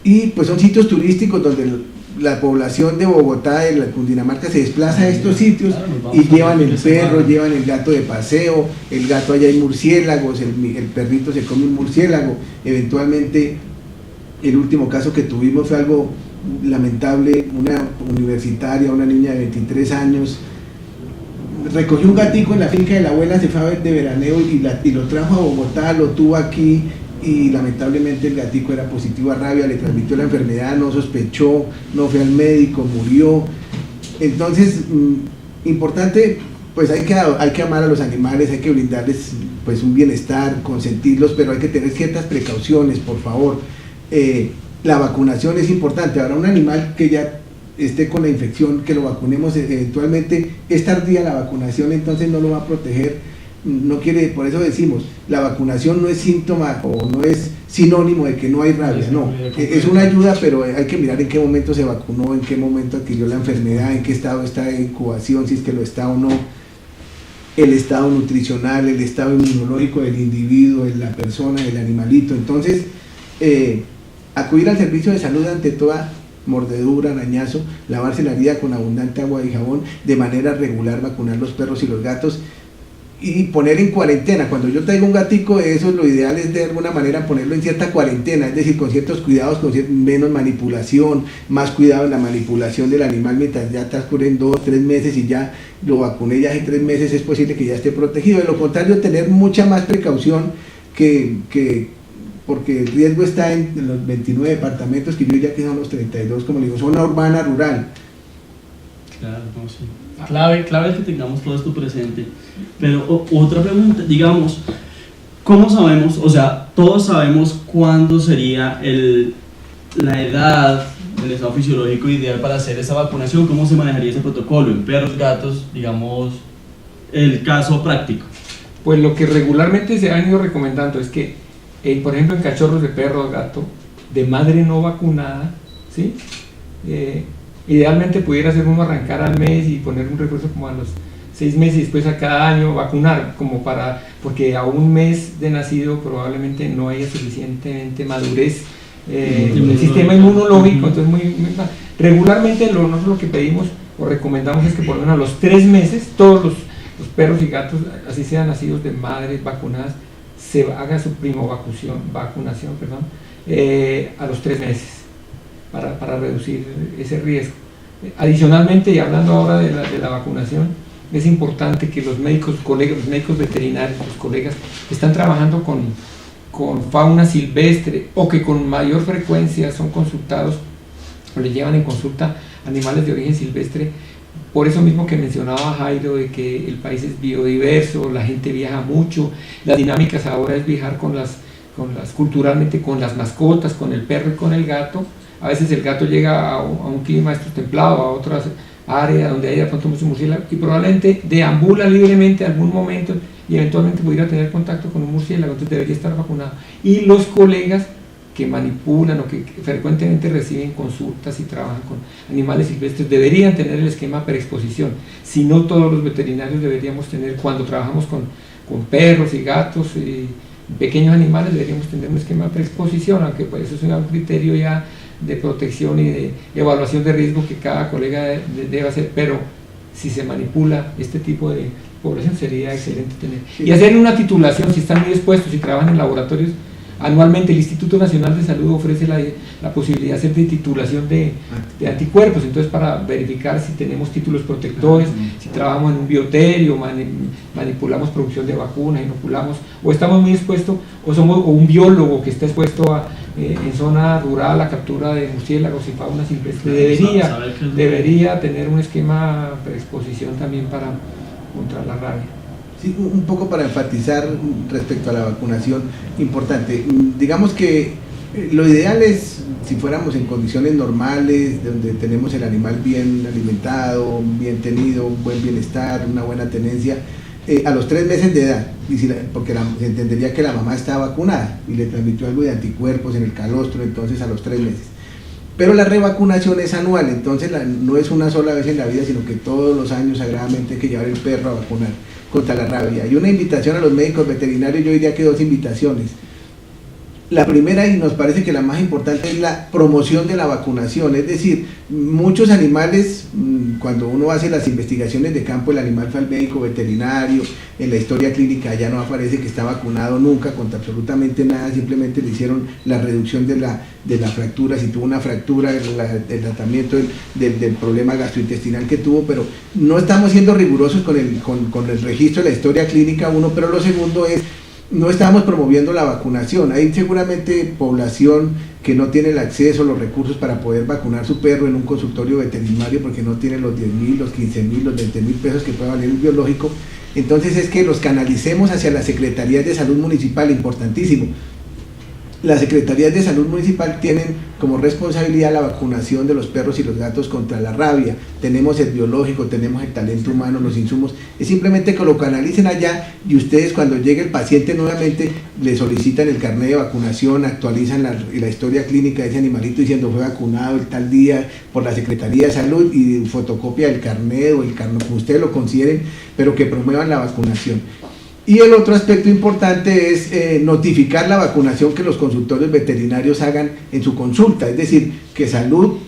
Y pues son sitios turísticos donde la población de Bogotá, de la Cundinamarca, se desplaza a estos sitios y llevan el perro, llevan el gato de paseo, el gato, allá hay murciélagos, el perrito se come un murciélago. Eventualmente, el último caso que tuvimos fue algo lamentable. Una universitaria, una niña de 23 años, recogió un gatico en la finca de la abuela, se fue a ver de veraneo y lo trajo a Bogotá, lo tuvo aquí, y lamentablemente el gatico era positivo a rabia, le transmitió la enfermedad, no sospechó, no fue al médico, murió. Entonces, importante, pues hay que amar a los animales, hay que brindarles pues un bienestar, consentirlos, pero hay que tener ciertas precauciones, por favor. La vacunación es importante. Ahora, un animal que ya esté con la infección, que lo vacunemos eventualmente, es tardía la vacunación, entonces no lo va a proteger. No quiere, por eso decimos, la vacunación no es síntoma o no es sinónimo de que no hay rabia, no, es una ayuda, pero hay que mirar en qué momento se vacunó, en qué momento adquirió la enfermedad, en qué estado está de incubación, si es que lo está o no, el estado nutricional, el estado inmunológico del individuo, de la persona, del animalito. Entonces, acudir al servicio de salud ante toda mordedura, arañazo, lavarse la herida con abundante agua y jabón, de manera regular vacunar los perros y los gatos, y poner en cuarentena. Cuando yo traigo un gatico de esos, lo ideal es de alguna manera ponerlo en cierta cuarentena, es decir, con ciertos cuidados, menos manipulación, más cuidado en la manipulación del animal mientras ya transcurren 2 o 3 meses y ya lo vacuné ya hace 3 meses, es posible que ya esté protegido. De lo contrario, tener mucha más precaución que porque el riesgo está en los 29 departamentos, que yo diría que son los 32, como le digo, zona urbana, rural. Claro, no, sí. Clave es que tengamos todo esto presente. Pero otra pregunta, digamos, ¿cómo sabemos, o sea, todos sabemos cuándo sería la edad, el estado fisiológico ideal para hacer esa vacunación? ¿Cómo se manejaría ese protocolo en perros, gatos, digamos, el caso práctico? Pues lo que regularmente se han ido recomendando es que, por ejemplo, en cachorros de perro o gato, de madre no vacunada, ¿sí? Idealmente pudiera ser uno arrancar al mes y poner un refuerzo como a los 6 meses y después a cada año vacunar, porque a un mes de nacido probablemente no haya suficientemente madurez en el sistema inmunológico. Entonces regularmente nosotros lo que pedimos o recomendamos es que por lo menos a los 3 meses todos los perros y gatos, así sean nacidos de madres vacunadas, se haga su vacunación a los 3 meses para reducir ese riesgo. Adicionalmente, y hablando ahora de la vacunación, es importante que los médicos veterinarios, los colegas que están trabajando con fauna silvestre o que con mayor frecuencia son consultados o les llevan en consulta animales de origen silvestre, por eso mismo que mencionaba Jairo, de que el país es biodiverso, la gente viaja mucho, las dinámicas ahora es viajar culturalmente con las mascotas, con el perro y con el gato. A veces el gato llega a un clima templado, a otras áreas donde haya de pronto mucho murciélago, y probablemente deambula libremente en algún momento y eventualmente pudiera tener contacto con un murciélago, entonces debería estar vacunado. Y los colegas que manipulan o que frecuentemente reciben consultas y trabajan con animales silvestres deberían tener el esquema preexposición. Si no, todos los veterinarios deberíamos tener, cuando trabajamos con perros y gatos y pequeños animales, deberíamos tener un esquema preexposición, aunque pues eso es un criterio ya de protección y de evaluación de riesgo que cada colega debe hacer, pero si se manipula este tipo de población sería excelente tener. Y hacer una titulación, si están muy expuestos, si trabajan en laboratorios. Anualmente el Instituto Nacional de Salud ofrece la posibilidad de hacer de titulación de anticuerpos, entonces para verificar si tenemos títulos protectores, si trabajamos en un bioterio, manipulamos producción de vacunas, inoculamos, o estamos muy expuestos, o un biólogo que está expuesto en zona rural a captura de murciélagos y fauna silvestre, debería tener un esquema de exposición también contra la rabia. Sí, un poco para enfatizar respecto a la vacunación, importante. Digamos que lo ideal es, si fuéramos en condiciones normales, donde tenemos el animal bien alimentado, bien tenido, un buen bienestar, una buena tenencia, a los 3 meses de edad, porque se entendería que la mamá está vacunada y le transmitió algo de anticuerpos en el calostro, entonces a los 3 meses. Pero la revacunación es anual, entonces no es una sola vez en la vida, sino que todos los años sagradamente hay que llevar el perro a vacunar contra la rabia. Y una invitación a los médicos veterinarios, yo diría que 2 invitaciones. La primera, y nos parece que la más importante, es la promoción de la vacunación, es decir, muchos animales, cuando uno hace las investigaciones de campo, el animal fue al médico veterinario, en la historia clínica ya no aparece que está vacunado nunca contra absolutamente nada, simplemente le hicieron la reducción de la fractura, si tuvo una fractura, el tratamiento del problema gastrointestinal que tuvo, pero no estamos siendo rigurosos con el registro de la historia clínica, uno, pero lo segundo es, no estamos promoviendo la vacunación. Hay seguramente población que no tiene el acceso, los recursos para poder vacunar su perro en un consultorio veterinario porque no tiene los 10.000, los 15.000, los 20.000 pesos que puede valer el biológico. Entonces es que los canalicemos hacia las secretarías de salud municipal, importantísimo. Las secretarías de salud municipal tienen como responsabilidad la vacunación de los perros y los gatos contra la rabia. Tenemos el biológico, tenemos el talento humano, los insumos. Es simplemente que lo canalicen allá y ustedes, cuando llegue el paciente nuevamente, le solicitan el carnet de vacunación, actualizan la historia clínica de ese animalito diciendo fue vacunado el tal día por la Secretaría de Salud, y fotocopia del carnet o el carnet, como ustedes lo consideren, pero que promuevan la vacunación. Y el otro aspecto importante es notificar la vacunación que los consultorios veterinarios hagan en su consulta, es decir, que salud,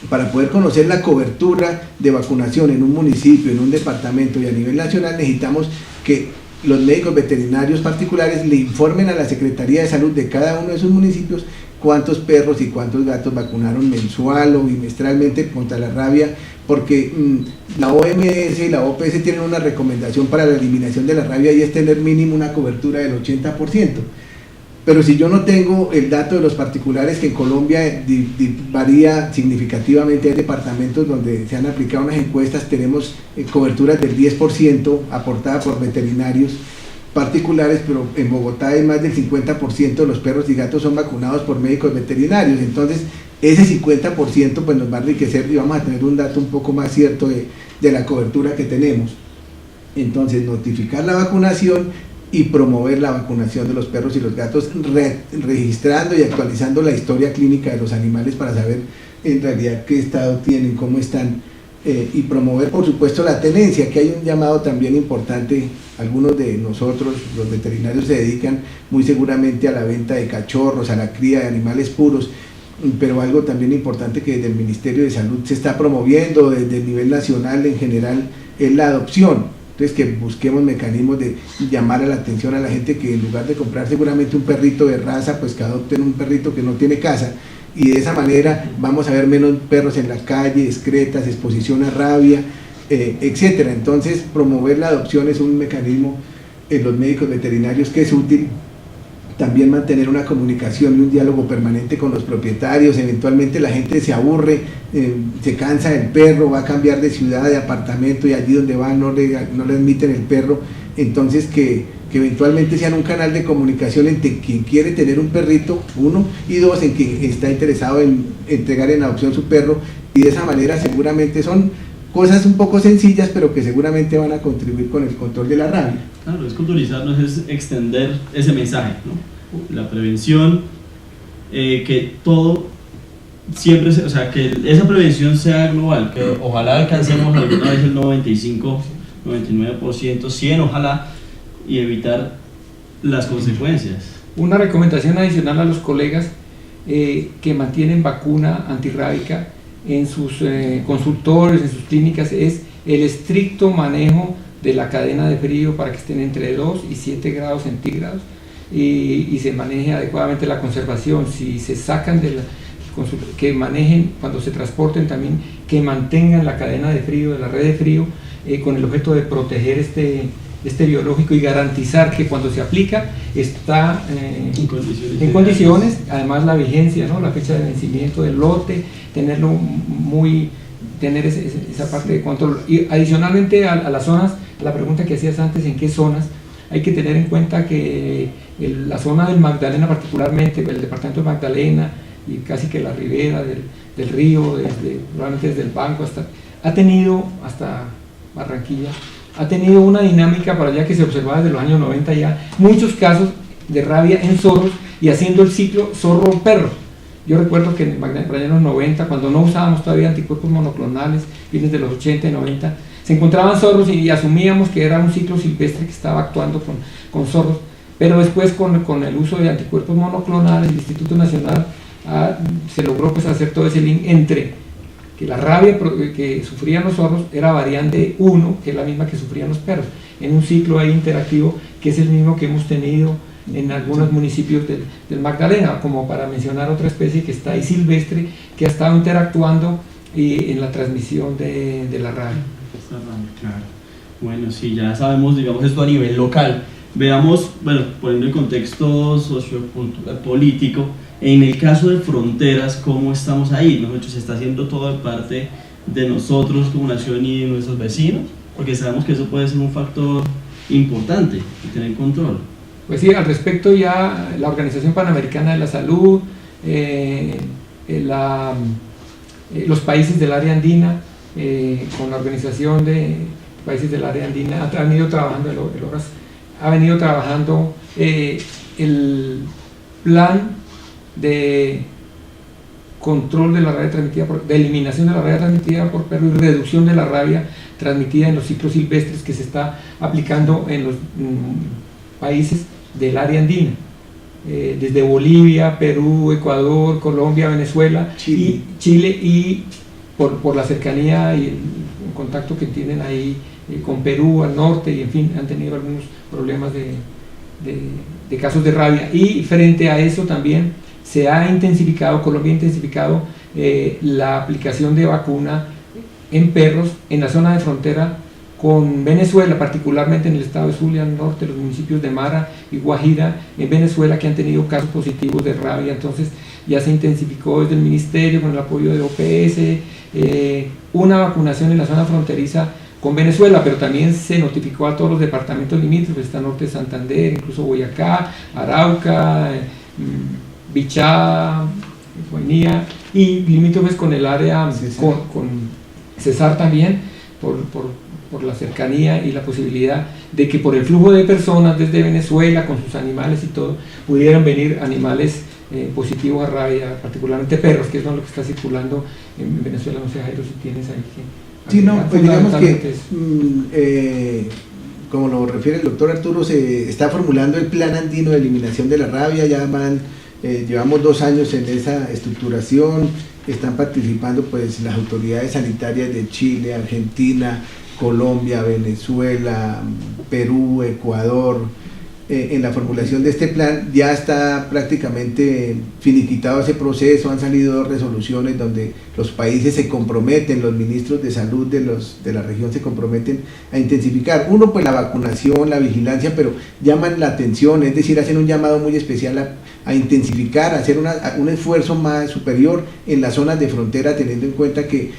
para poder conocer la cobertura de vacunación en un municipio, en un departamento y a nivel nacional, necesitamos que los médicos veterinarios particulares le informen a la Secretaría de Salud de cada uno de sus municipios cuántos perros y cuántos gatos vacunaron mensual o bimestralmente contra la rabia, porque la OMS y la OPS tienen una recomendación para la eliminación de la rabia y es tener mínimo una cobertura del 80%. Pero si yo no tengo el dato de los particulares, que en Colombia varía significativamente, hay departamentos donde se han aplicado unas encuestas, tenemos coberturas del 10% aportada por veterinarios particulares, pero en Bogotá hay más del 50% de los perros y gatos son vacunados por médicos veterinarios. Entonces ese 50% pues nos va a enriquecer y vamos a tener un dato un poco más cierto de la cobertura que tenemos. Entonces notificar la vacunación y promover la vacunación de los perros y los gatos, registrando y actualizando la historia clínica de los animales para saber en realidad qué estado tienen, cómo están, y promover por supuesto la tenencia, que hay un llamado también importante. Algunos de nosotros, los veterinarios, se dedican muy seguramente a la venta de cachorros, a la cría de animales puros, pero algo también importante que desde el Ministerio de Salud se está promoviendo, desde el nivel nacional en general, es la adopción. Entonces que busquemos mecanismos de llamar a la atención a la gente, que en lugar de comprar seguramente un perrito de raza, pues que adopten un perrito que no tiene casa, y de esa manera vamos a ver menos perros en la calle, excretas, exposición a rabia, etcétera. Entonces promover la adopción es un mecanismo en los médicos veterinarios que es útil. También mantener una comunicación y un diálogo permanente con los propietarios. Eventualmente la gente se aburre, se cansa del perro, va a cambiar de ciudad, de apartamento, y allí donde va no le admiten el perro. Entonces que eventualmente sean un canal de comunicación entre quien quiere tener un perrito, uno, y dos, en quien está interesado en entregar en adopción su perro, y de esa manera seguramente son cosas un poco sencillas, pero que seguramente van a contribuir con el control de la rabia. Claro, es culturizarnos, es extender ese mensaje, ¿no? La prevención, que todo siempre, o sea, que esa prevención sea global, que ojalá alcancemos alguna vez el 95, 99%, 100%, ojalá, y evitar las consecuencias. Una recomendación adicional a los colegas que mantienen vacuna antirrábica en sus consultorios, en sus clínicas, es el estricto manejo de la cadena de frío para que estén entre 2 y 7 grados centígrados y se maneje adecuadamente la conservación. Si se sacan de la que manejen, cuando se transporten también, que mantengan la cadena de frío, de la red de frío, con el objeto de proteger este biológico y garantizar que cuando se aplica está en condiciones, además la vigencia, ¿no? La fecha de vencimiento del lote, tener esa parte de control. Y adicionalmente a las zonas, la pregunta que hacías antes, ¿en qué zonas? Hay que tener en cuenta que la zona del Magdalena, particularmente el departamento de Magdalena y casi que la ribera del río, probablemente desde el Banco hasta Barranquilla, ha tenido una dinámica para allá que se observaba desde los años 90 ya, muchos casos de rabia en zorros y haciendo el ciclo zorro-perro. Yo recuerdo que en Magdalena, en los 90, cuando no usábamos todavía anticuerpos monoclonales, fines de los 80 y 90, se encontraban zorros y asumíamos que era un ciclo silvestre que estaba actuando con zorros, pero después con el uso de anticuerpos monoclonales, el Instituto Nacional se logró pues hacer todo ese link entre que la rabia que sufrían los zorros era variante 1, que es la misma que sufrían los perros, en un ciclo ahí interactivo que es el mismo que hemos tenido en algunos municipios del Magdalena, como para mencionar otra especie que está ahí silvestre, que ha estado interactuando en la transmisión de la rabia. Claro. Bueno, sí, ya sabemos, digamos, esto a nivel local. Veamos, bueno, poniendo el contexto sociocultural, político, en el caso de fronteras, ¿cómo estamos ahí? Nosotros se está haciendo todo de parte de nosotros como nación y de nuestros vecinos, porque sabemos que eso puede ser un factor importante y tener control. Pues sí, al respecto ya la Organización Panamericana de la Salud, los países del área andina, con la Organización de Países del Área Andina, han venido trabajando, ha venido trabajando el plan de control de la rabia transmitida de eliminación de la rabia transmitida por perro y reducción de la rabia transmitida en los ciclos silvestres que se está aplicando en los países del área andina, desde Bolivia, Perú, Ecuador, Colombia, Venezuela, Chile y por la cercanía y el contacto que tienen ahí con Perú al norte, y en fin, han tenido algunos problemas de casos de rabia. Y frente a eso también se ha intensificado, Colombia ha intensificado la aplicación de vacuna en perros en la zona de frontera con Venezuela, particularmente en el estado de Zulia, al norte, los municipios de Mara y Guajira, en Venezuela, que han tenido casos positivos de rabia. Entonces ya se intensificó desde el ministerio con el apoyo de OPS, una vacunación en la zona fronteriza con Venezuela, pero también se notificó a todos los departamentos limítrofes, está norte de Santander, incluso Boyacá, Arauca, Bichá, Guainía, y limítrofes con el área, con Cesar también, por la cercanía y la posibilidad de que por el flujo de personas desde Venezuela, con sus animales y todo, pudieran venir animales positivos a rabia, particularmente perros, que es lo que está circulando en Venezuela. No sé, Jairo, si tienes ahí que... Sí, no, pues digamos que, como lo refiere el doctor Arturo, se está formulando el Plan Andino de Eliminación de la Rabia. Ya llevamos 2 años en esa estructuración, están participando pues las autoridades sanitarias de Chile, Argentina, Colombia, Venezuela, Perú, Ecuador, en la formulación de este plan. Ya está prácticamente finiquitado ese proceso, han salido 2 resoluciones donde los países se comprometen, los ministros de salud de la región se comprometen a intensificar. Uno, pues la vacunación, la vigilancia, pero llaman la atención, es decir, hacen un llamado muy especial a intensificar, a hacer un esfuerzo más superior en las zonas de frontera, teniendo en cuenta que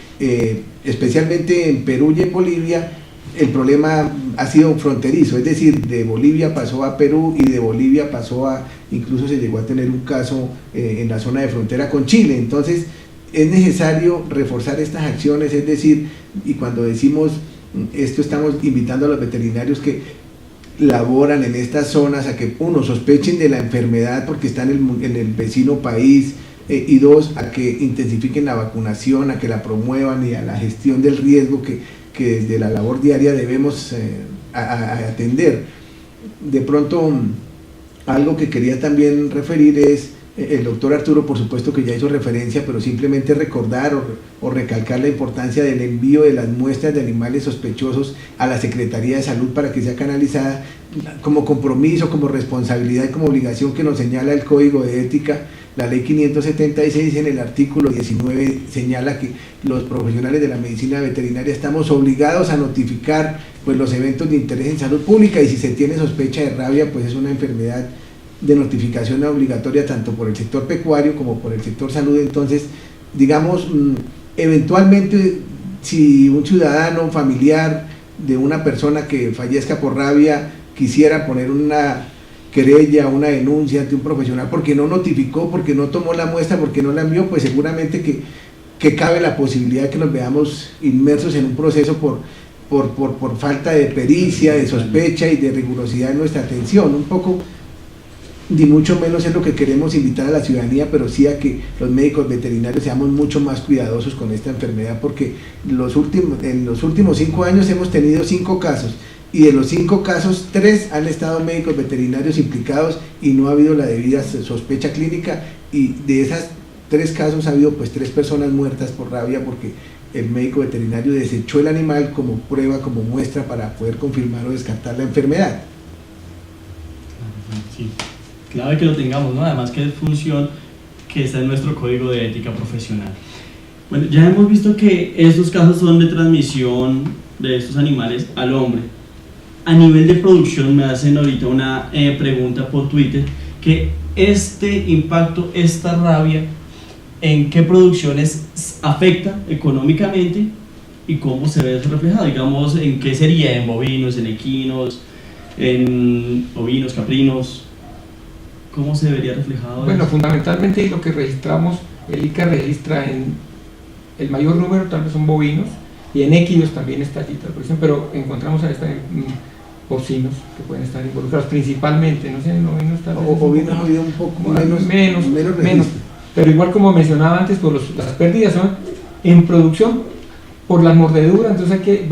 especialmente en Perú y en Bolivia el problema ha sido fronterizo, es decir, de Bolivia pasó a Perú y de Bolivia pasó incluso se llegó a tener un caso en la zona de frontera con Chile. Entonces es necesario reforzar estas acciones, es decir, y cuando decimos esto estamos invitando a los veterinarios que laboran en estas zonas a que, uno, sospechen de la enfermedad porque están en el vecino país, y 2, a que intensifiquen la vacunación, a que la promuevan y a la gestión del riesgo que desde la labor diaria debemos atender. De pronto, algo que quería también referir es, el doctor Arturo por supuesto que ya hizo referencia, pero simplemente recordar o recalcar la importancia del envío de las muestras de animales sospechosos a la Secretaría de Salud para que sea canalizada como compromiso, como responsabilidad y como obligación que nos señala el Código de Ética. La ley 576 en el artículo 19 señala que los profesionales de la medicina veterinaria estamos obligados a notificar pues los eventos de interés en salud pública, y si se tiene sospecha de rabia pues es una enfermedad de notificación obligatoria tanto por el sector pecuario como por el sector salud. Entonces, digamos, eventualmente si un ciudadano familiar de una persona que fallezca por rabia quisiera poner una querella, una denuncia ante un profesional porque no notificó, porque no tomó la muestra, porque no la envió, pues seguramente que cabe la posibilidad de que nos veamos inmersos en un proceso por falta de pericia, de sospecha y de rigurosidad en nuestra atención. Un poco, ni mucho menos es lo que queremos invitar a la ciudadanía, pero sí a que los médicos veterinarios seamos mucho más cuidadosos con esta enfermedad, porque en los últimos 5 años hemos tenido 5 casos, y de los 5 casos, 3 han estado médicos veterinarios implicados y no ha habido la debida sospecha clínica, y de esas 3 casos ha habido pues 3 personas muertas por rabia porque el médico veterinario desechó el animal como prueba, como muestra para poder confirmar o descartar la enfermedad. Sí, clave que lo tengamos, ¿no? Además que es función que está en nuestro Código de Ética Profesional. Bueno, ya hemos visto que estos casos son de transmisión de estos animales al hombre. A nivel de producción me hacen ahorita una pregunta por Twitter, que este impacto, esta rabia, ¿en qué producciones afecta económicamente y cómo se ve eso reflejado? Digamos, ¿en qué sería? ¿En bovinos, en equinos, en ovinos, caprinos? ¿Cómo se vería reflejado? Bueno, eso? Fundamentalmente lo que registramos, el ICA registra en el mayor número, tal vez son bovinos, y en equinos también está allí tal producción, pero encontramos a esta porcinos que pueden estar involucrados principalmente, no sé, en ovinos tal vez ovinos ha habido un poco menos, pero igual como mencionaba antes, pues las pérdidas son en producción por las mordeduras. Entonces hay que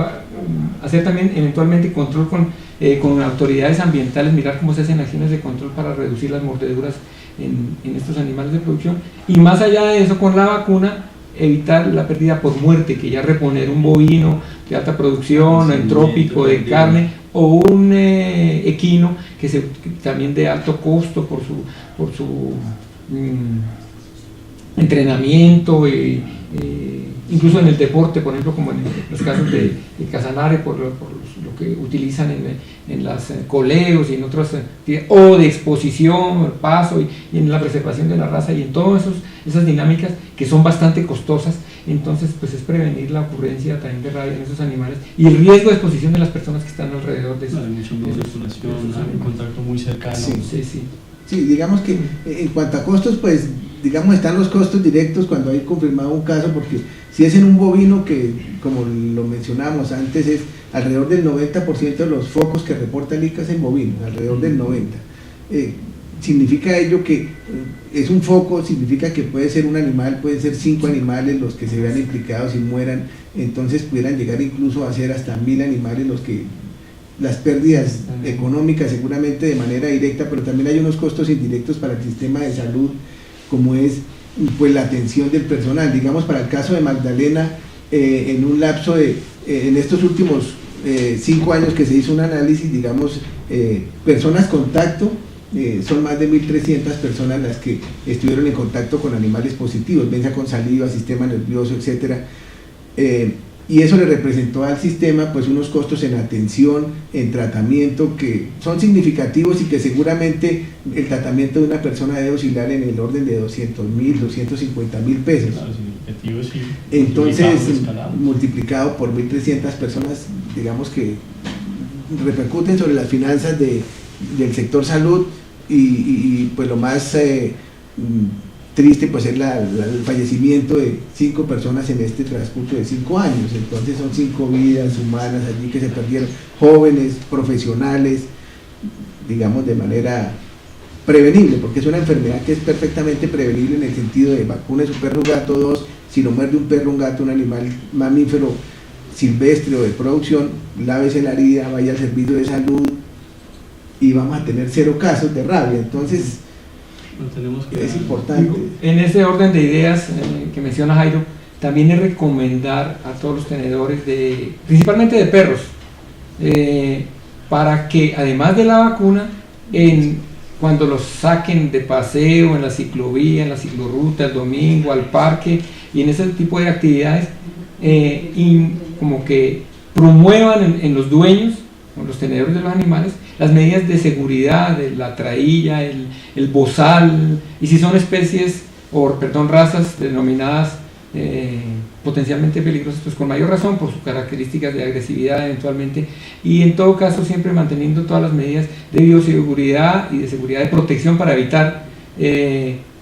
hacer también eventualmente control con autoridades ambientales, mirar cómo se hacen acciones de control para reducir las mordeduras en estos animales de producción, y más allá de eso, con la vacuna evitar la pérdida por muerte, que ya reponer un bovino de alta producción, entrópico de carne, o un equino que también de alto costo por su entrenamiento, incluso en el deporte, por ejemplo, como en los casos de Casanare, por lo que utilizan en las coleos y en otras, o de exposición, paso y en la preservación de la raza y en todas esas dinámicas que son bastante costosas. Entonces, pues es prevenir la ocurrencia también de rabia en esos animales y el riesgo de exposición de las personas que están alrededor de eso. Hay mucha manipulación, hay un contacto muy cercano. Sí, digamos que en cuanto a costos, pues digamos están los costos directos cuando hay confirmado un caso, porque si es en un bovino que, como lo mencionamos antes, es alrededor del 90% de los focos que reporta el ICA es en bovino, alrededor del 90%. Significa ello que es un foco, significa que puede ser un animal, pueden ser 5 animales los que se vean implicados y mueran, entonces pudieran llegar incluso a ser hasta 1000 animales los que las pérdidas económicas seguramente de manera directa, pero también hay unos costos indirectos para el sistema de salud, como es pues la atención del personal. Digamos, para el caso de Magdalena, en un lapso de, en estos últimos 5 años que se hizo un análisis, digamos, personas contacto, son más de 1.300 personas las que estuvieron en contacto con animales positivos, bien sea con saliva, sistema nervioso, etcétera. Y eso le representó al sistema pues unos costos en atención, en tratamiento que son significativos y que seguramente el tratamiento de una persona debe oscilar en el orden de 200.000, 250.000 pesos. Claro, sí. Entonces, multiplicado por 1.300 personas, digamos que repercuten sobre las finanzas del sector salud y pues lo más triste pues es el fallecimiento de 5 personas en este transcurso de 5 años. Entonces son 5 vidas humanas allí que se perdieron, jóvenes, profesionales, digamos de manera prevenible, porque es una enfermedad que es perfectamente prevenible en el sentido de vacune su perro, gato, 2, si lo muerde un perro, un gato, un animal mamífero silvestre o de producción, lávese la herida, vaya al servicio de salud y vamos a tener 0 casos de rabia. Entonces es importante. En ese orden de ideas que menciona Jairo, también es recomendar a todos los tenedores principalmente de perros, para que además de la vacuna, cuando los saquen de paseo, en la ciclovía, en la ciclorruta, el domingo, al parque y en ese tipo de actividades, como que promuevan en los dueños, con los tenedores de los animales, las medidas de seguridad, de la trailla, el bozal, y si son especies razas denominadas potencialmente peligrosas, pues con mayor razón por sus características de agresividad eventualmente, y en todo caso siempre manteniendo todas las medidas de bioseguridad y de seguridad de protección para evitar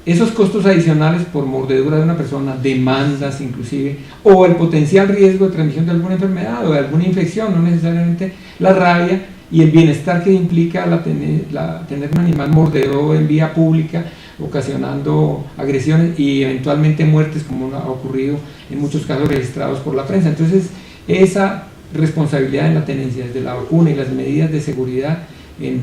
esos costos adicionales por mordedura de una persona, demandas inclusive, o el potencial riesgo de transmisión de alguna enfermedad o de alguna infección, no necesariamente la rabia, y el bienestar que implica tener un animal mordedor en vía pública, ocasionando agresiones y eventualmente muertes, como ha ocurrido en muchos casos registrados por la prensa. Entonces, esa responsabilidad en la tenencia, desde la vacuna y las medidas de seguridad, en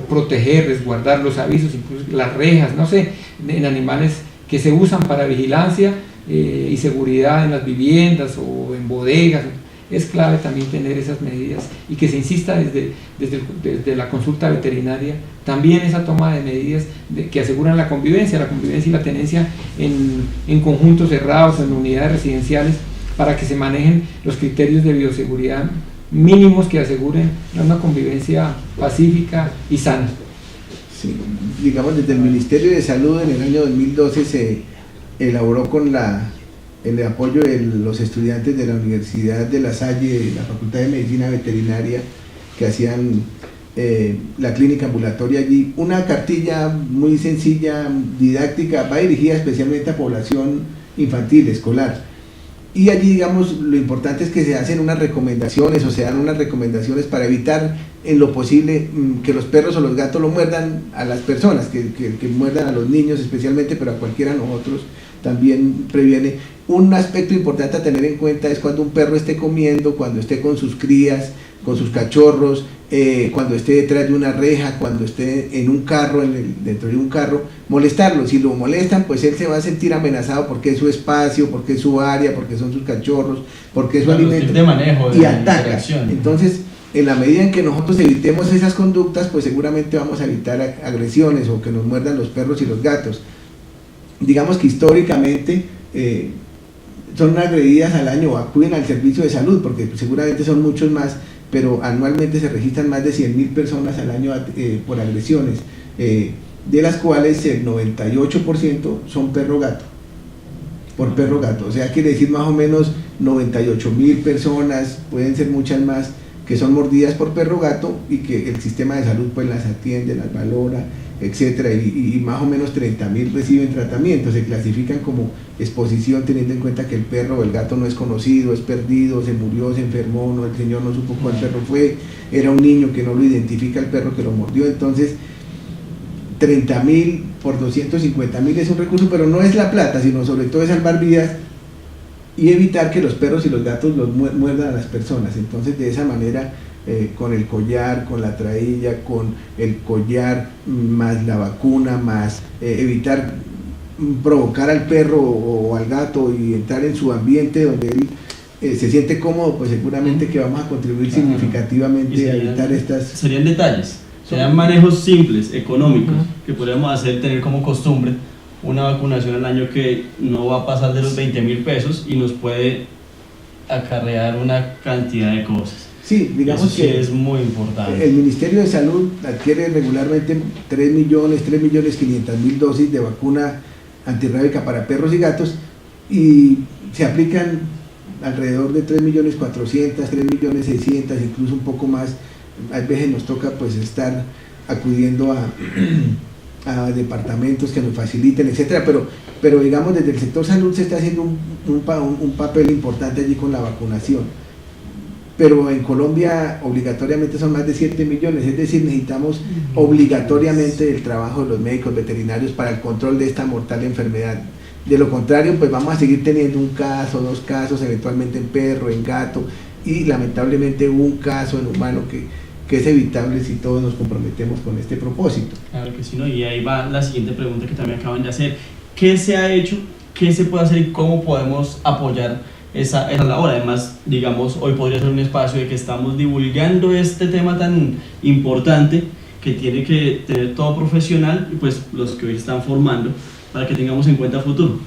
proteger, resguardar los avisos, incluso las rejas, no sé, en animales que se usan para vigilancia y seguridad en las viviendas o en bodegas. Es clave también tener esas medidas y que se insista desde la consulta veterinaria, también esa toma de medidas que aseguran la convivencia y la tenencia en conjuntos cerrados, en unidades residenciales, para que se manejen los criterios de bioseguridad mínimos que aseguren una convivencia pacífica y sana. Sí, digamos, desde el Ministerio de Salud en el año 2012 se elaboró con el apoyo de los estudiantes de la Universidad de La Salle, de la Facultad de Medicina Veterinaria, que hacían la clínica ambulatoria allí, una cartilla muy sencilla, didáctica, va dirigida especialmente a población infantil, escolar. Y allí, digamos, lo importante es que se hacen unas recomendaciones, o se dan unas recomendaciones para evitar en lo posible que los perros o los gatos lo muerdan a las personas, que muerdan a los niños especialmente, pero a cualquiera de nosotros también previene. Un aspecto importante a tener en cuenta es cuando un perro esté comiendo, cuando esté con sus crías, con sus cachorros, cuando esté detrás de una reja, cuando esté en un carro, dentro de un carro, molestarlo. Si lo molestan, pues él se va a sentir amenazado porque es su espacio, porque es su área, porque son sus cachorros, porque es su alimento, de manejo, y ataca. Entonces, en la medida en que nosotros evitemos esas conductas, pues seguramente vamos a evitar agresiones o que nos muerdan los perros y los gatos. digamos que históricamente son agredidas al año o acuden al servicio de salud, porque seguramente son muchos más, pero anualmente se registran más de 100.000 personas al año por agresiones, de las cuales el 98% son perro-gato, por perro-gato. O sea, quiere decir más o menos 98.000 personas, pueden ser muchas más, que son mordidas por perro-gato y que el sistema de salud pues las atiende, las valora, etcétera, y más o menos 30.000 reciben tratamiento, se clasifican como exposición teniendo en cuenta que el perro o el gato no es conocido, es perdido, se murió, se enfermó, no, el señor no supo cuál perro fue, era un niño que no lo identifica el perro que lo mordió. Entonces 30.000 por 250.000 es un recurso, pero no es la plata, sino sobre todo es salvar vidas y evitar que los perros y los gatos los muerdan a las personas. Entonces de esa manera, con el collar, con la trailla, con el collar, más la vacuna, más evitar provocar al perro o al gato y entrar en su ambiente donde él se siente cómodo, pues seguramente que vamos a contribuir significativamente a evitar estas... Serían detalles, serían manejos simples, económicos, que podríamos hacer, tener como costumbre una vacunación al año que no va a pasar de los 20.000 pesos y nos puede acarrear una cantidad de cosas. Sí, digamos eso sí que es muy importante. El Ministerio de Salud adquiere regularmente 3.500.000 dosis de vacuna antirrábica para perros y gatos y se aplican alrededor de 3.400.000, 3.600.000, incluso un poco más. A veces nos toca pues estar acudiendo a departamentos que nos faciliten, etcétera, pero digamos desde el sector salud se está haciendo un papel importante allí con la vacunación. Pero en Colombia obligatoriamente son más de 7 millones, es decir, necesitamos obligatoriamente el trabajo de los médicos veterinarios para el control de esta mortal enfermedad. De lo contrario, pues vamos a seguir teniendo un caso, 2 casos, eventualmente en perro, en gato, y lamentablemente un caso en humano que es evitable si todos nos comprometemos con este propósito. Claro que sí, ¿no? Y ahí va la siguiente pregunta que también acaban de hacer. ¿Qué se ha hecho? ¿Qué se puede hacer y cómo podemos apoyar esa labor? Además, digamos, hoy podría ser un espacio de que estamos divulgando este tema tan importante que tiene que tener todo profesional y pues los que hoy están formando para que tengamos en cuenta a futuro.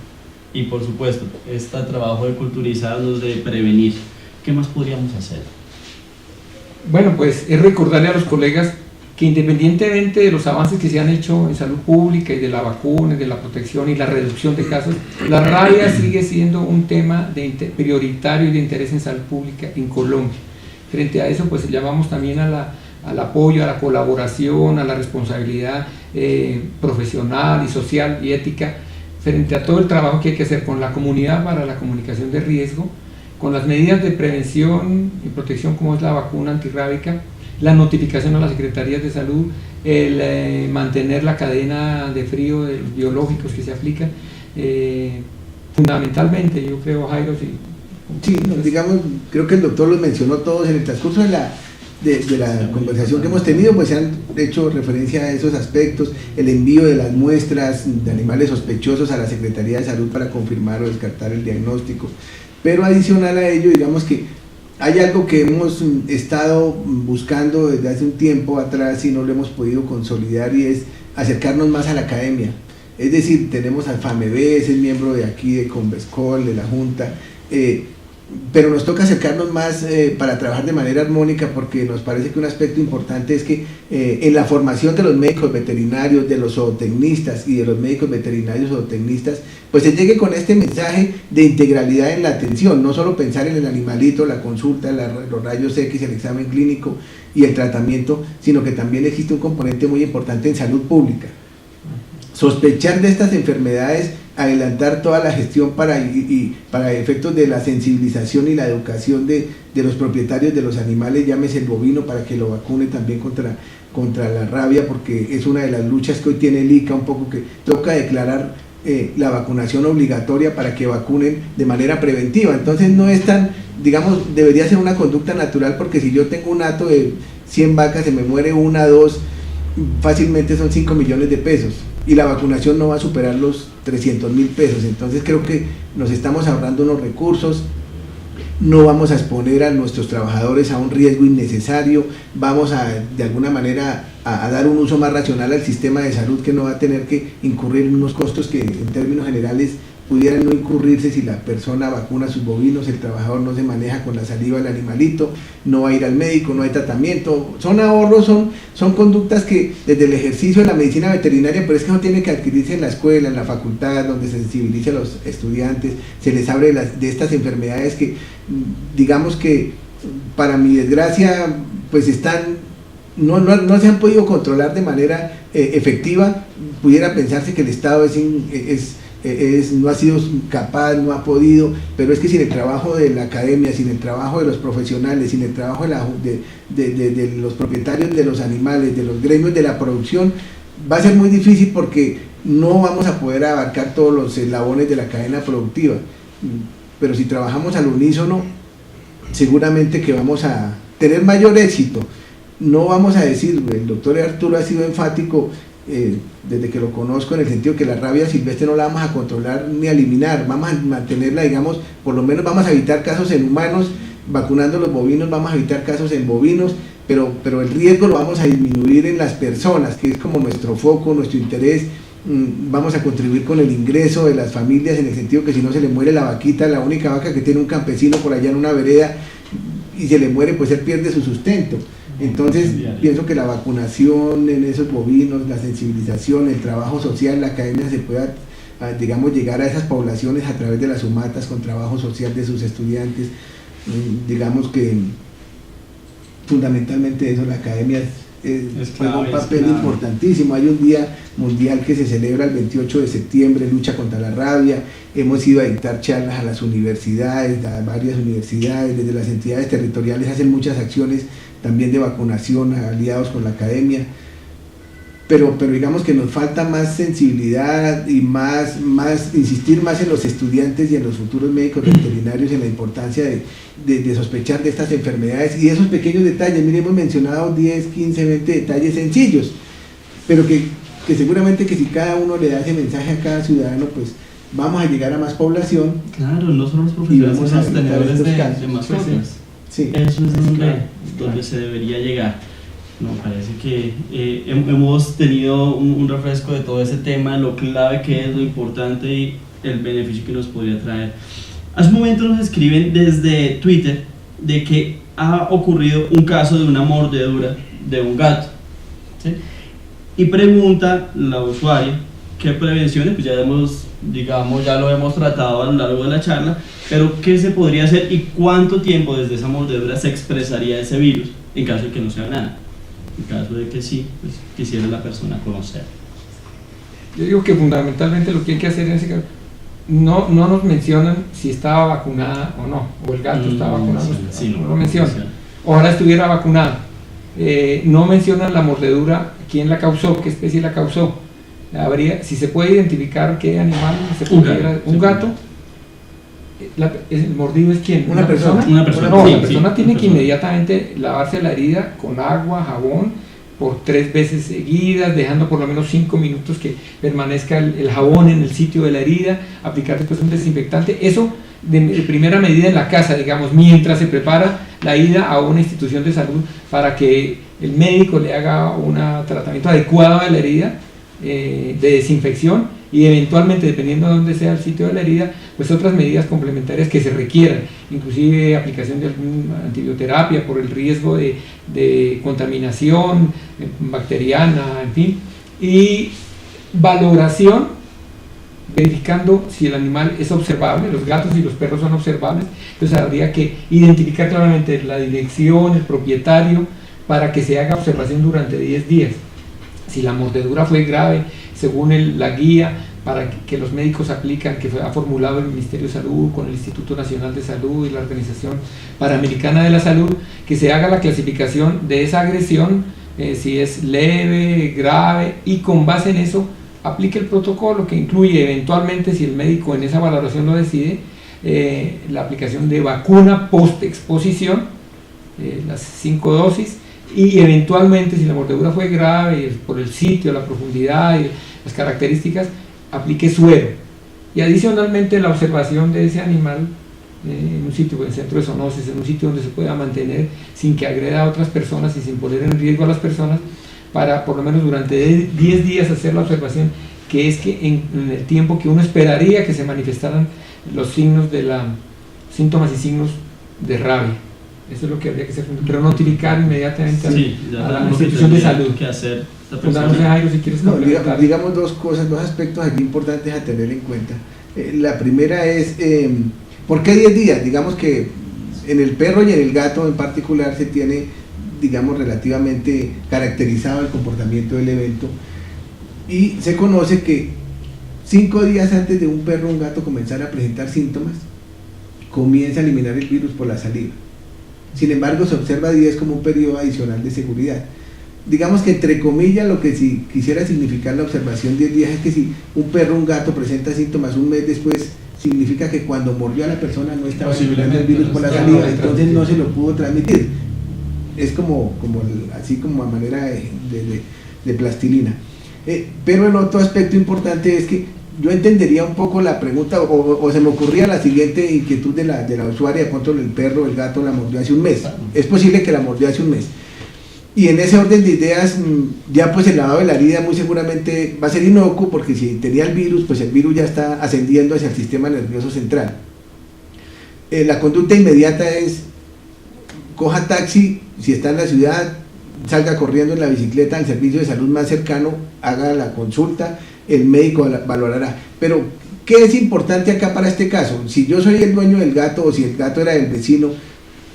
Y por supuesto, este trabajo de culturizarnos, de prevenir. ¿Qué más podríamos hacer? Bueno, pues es recordarle a los colegas que independientemente de los avances que se han hecho en salud pública y de la vacuna, y de la protección y la reducción de casos, la rabia sigue siendo un tema prioritario y de interés en salud pública en Colombia. Frente a eso, pues llamamos también al apoyo, a la colaboración, a la responsabilidad profesional y social y ética, frente a todo el trabajo que hay que hacer con la comunidad para la comunicación de riesgo, con las medidas de prevención y protección como es la vacuna antirrábica, la notificación a las secretarías de salud, el mantener la cadena de frío de los biológicos que se aplican, fundamentalmente yo creo, Jairo, sí, digamos, creo que el doctor los mencionó todos en el transcurso de la conversación que hemos tenido, pues se han hecho referencia a esos aspectos, el envío de las muestras de animales sospechosos a la Secretaría de Salud para confirmar o descartar el diagnóstico, pero adicional a ello, digamos que hay algo que hemos estado buscando desde hace un tiempo atrás y no lo hemos podido consolidar, y es acercarnos más a la academia. Es decir, tenemos al FAMEB, es el miembro de aquí de Convescol, de la Junta, pero nos toca acercarnos más para trabajar de manera armónica, porque nos parece que un aspecto importante es que en la formación de los médicos veterinarios, de los zootecnistas y de los médicos veterinarios zootecnistas, pues se llegue con este mensaje de integralidad en la atención, no solo pensar en el animalito, la consulta, los rayos X, el examen clínico y el tratamiento, sino que también existe un componente muy importante en salud pública. Sospechar de estas enfermedades, adelantar toda la gestión para efectos de la sensibilización y la educación de los propietarios de los animales, llámese el bovino, para que lo vacune también contra la rabia, porque es una de las luchas que hoy tiene el ICA, un poco que toca declarar la vacunación obligatoria para que vacunen de manera preventiva. Entonces no es tan, digamos, debería ser una conducta natural, porque si yo tengo un hato de 100 vacas, se me muere 1 o 2, fácilmente son 5 millones de pesos. Y la vacunación no va a superar los 300.000 pesos, entonces creo que nos estamos ahorrando unos recursos, no vamos a exponer a nuestros trabajadores a un riesgo innecesario, vamos a de alguna manera a dar un uso más racional al sistema de salud, que no va a tener que incurrir en unos costos que en términos generales pudieran no incurrirse si la persona vacuna a sus bovinos, el trabajador no se maneja con la saliva del animalito, no va a ir al médico, no hay tratamiento. Son ahorros, son conductas que desde el ejercicio de la medicina veterinaria, pero es que no tiene que adquirirse en la escuela, en la facultad, donde se sensibilice a los estudiantes, se les abre de estas enfermedades que, digamos que, para mi desgracia, pues no se han podido controlar de manera efectiva. Pudiera pensarse que el Estado no ha sido capaz, no ha podido, pero es que sin el trabajo de la academia, sin el trabajo de los profesionales, sin el trabajo de los propietarios de los animales, de los gremios de la producción, va a ser muy difícil, porque no vamos a poder abarcar todos los eslabones de la cadena productiva. Pero si trabajamos al unísono, seguramente que vamos a tener mayor éxito. No vamos a decir, el doctor Arturo ha sido enfático desde que lo conozco, en el sentido que la rabia silvestre no la vamos a controlar ni a eliminar, vamos a mantenerla, digamos, por lo menos vamos a evitar casos en humanos, vacunando los bovinos vamos a evitar casos en bovinos, pero el riesgo lo vamos a disminuir en las personas, que es como nuestro foco, nuestro interés. Vamos a contribuir con el ingreso de las familias, en el sentido que si no se le muere la vaquita, la única vaca que tiene un campesino por allá en una vereda, y se le muere, pues él pierde su sustento. Entonces pienso que la vacunación en esos bovinos, la sensibilización, el trabajo social, la academia se pueda, digamos, llegar a esas poblaciones a través de las sumatas, con trabajo social de sus estudiantes. Digamos que fundamentalmente eso, la academia juega un papel importantísimo. Hay un día mundial que se celebra el 28 de septiembre, lucha contra la rabia. Hemos ido a dictar charlas a las universidades, a varias universidades, desde las entidades territoriales hacen muchas acciones también de vacunación, aliados con la academia, pero digamos que nos falta más sensibilidad y insistir más en los estudiantes y en los futuros médicos veterinarios, en la importancia de sospechar de estas enfermedades y esos pequeños detalles. Miren, hemos mencionado 10, 15, 20 detalles sencillos, pero que seguramente que si cada uno le da ese mensaje a cada ciudadano, pues vamos a llegar a más población. Claro, no solo los profesionales son sostenedores de mascotas. Sí. Eso es donde se debería llegar. No, parece que hemos tenido un refresco de todo ese tema, lo clave que es, lo importante y el beneficio que nos podría traer. Hace un momento nos escriben desde Twitter de que ha ocurrido un caso de una mordedura de un gato, ¿sí? Y pregunta la usuaria qué prevenciones, pues ya lo hemos tratado a lo largo de la charla, pero qué se podría hacer y cuánto tiempo desde esa mordedura se expresaría ese virus en caso de que no sea nada. En caso de que sí, pues quisiera la persona conocer. Yo digo que fundamentalmente lo que hay que hacer en ese caso, no nos mencionan si estaba vacunada o no, o el gato estaba vacunado, no lo mencionan. Ojalá estuviera vacunado. No mencionan la mordedura, quién la causó, qué especie la causó. Si se puede identificar qué animal un gato. ¿El mordido es quién? ¿Una persona? Una persona. No, la persona tiene que inmediatamente lavarse la herida con agua, jabón, por 3 veces seguidas, dejando por lo menos 5 minutos que permanezca el jabón en el sitio de la herida, aplicar después un desinfectante. Eso de primera medida en la casa, digamos, mientras se prepara la ida a una institución de salud para que el médico le haga un tratamiento adecuado de la herida, de desinfección, y eventualmente, dependiendo de dónde sea el sitio de la herida, pues otras medidas complementarias que se requieran, inclusive aplicación de alguna antibioterapia por el riesgo de contaminación bacteriana, en fin, y valoración, verificando si el animal es observable. Los gatos y los perros son observables, entonces habría que identificar claramente la dirección, el propietario, para que se haga observación durante 10 días. Si la mordedura fue grave, según la guía que los médicos aplican, que ha formulado el Ministerio de Salud con el Instituto Nacional de Salud y la Organización Panamericana de la Salud, que se haga la clasificación de esa agresión, si es leve, grave, y con base en eso aplique el protocolo, que incluye eventualmente, si el médico en esa valoración lo decide, la aplicación de vacuna post-exposición, las 5 dosis, y eventualmente, si la mordedura fue grave por el sitio, la profundidad y las características, aplique suero. Y adicionalmente la observación de ese animal en un sitio, en el centro de zoonosis, en un sitio donde se pueda mantener sin que agreda a otras personas y sin poner en riesgo a las personas, para por lo menos durante 10 días hacer la observación, que es que en el tiempo que uno esperaría que se manifestaran los signos de síntomas y signos de rabia. Eso es lo que habría que hacer, pero notificar inmediatamente a la institución de salud. ¿Qué hacer? Jairo, si quieres complementar. Digamos dos aspectos aquí importantes a tener en cuenta. La primera es, ¿por qué 10 días? Digamos que en el perro y en el gato en particular se tiene, digamos, relativamente caracterizado el comportamiento del evento, y se conoce que 5 días antes de un perro o un gato comenzar a presentar síntomas, comienza a eliminar el virus por la saliva. Sin embargo, se observa 10 como un periodo adicional de seguridad. Digamos que entre comillas lo que si quisiera significar la observación 10 días es que si un perro o un gato presenta síntomas un mes después, significa que cuando mordió a la persona no estaba eliminando el virus por la saliva, entonces no se lo pudo transmitir. Es así como a manera de plastilina. Pero el otro aspecto importante es que yo entendería un poco la pregunta, o se me ocurría la siguiente inquietud de la usuaria: de pronto el perro o el gato la mordió hace un mes. Es posible que la mordió hace un mes. Y en ese orden de ideas, ya pues el lavado de la herida muy seguramente va a ser inocuo, porque si tenía el virus, pues el virus ya está ascendiendo hacia el sistema nervioso central. La conducta inmediata es: coja taxi, si está en la ciudad, salga corriendo en la bicicleta al servicio de salud más cercano, haga la consulta, el médico valorará. Pero, ¿qué es importante acá para este caso? Si yo soy el dueño del gato, o si el gato era del vecino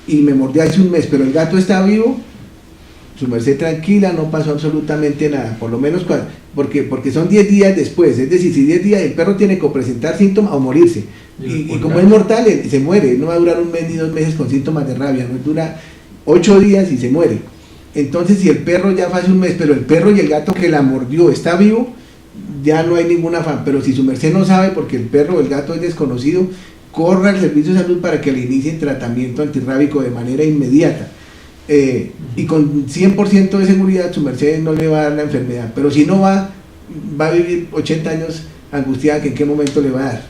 y me mordió hace un mes, pero el gato está vivo, su merced tranquila, no pasó absolutamente nada, por lo menos porque son 10 días después. Es decir, si 10 días el perro tiene que presentar síntomas o morirse, y como es mortal, se muere. No va a durar un mes ni 2 meses con síntomas de rabia, no dura 8 días y se muere. Entonces, si el perro ya fue hace un mes, pero el perro y el gato que la mordió está vivo, ya no hay ningún afán. Pero si su merced no sabe, porque el perro o el gato es desconocido, corra al servicio de salud para que le inicien tratamiento antirrábico de manera inmediata. Y con 100% de seguridad su merced no le va a dar la enfermedad. Pero si no va a vivir 80 años angustiada, que en qué momento le va a dar.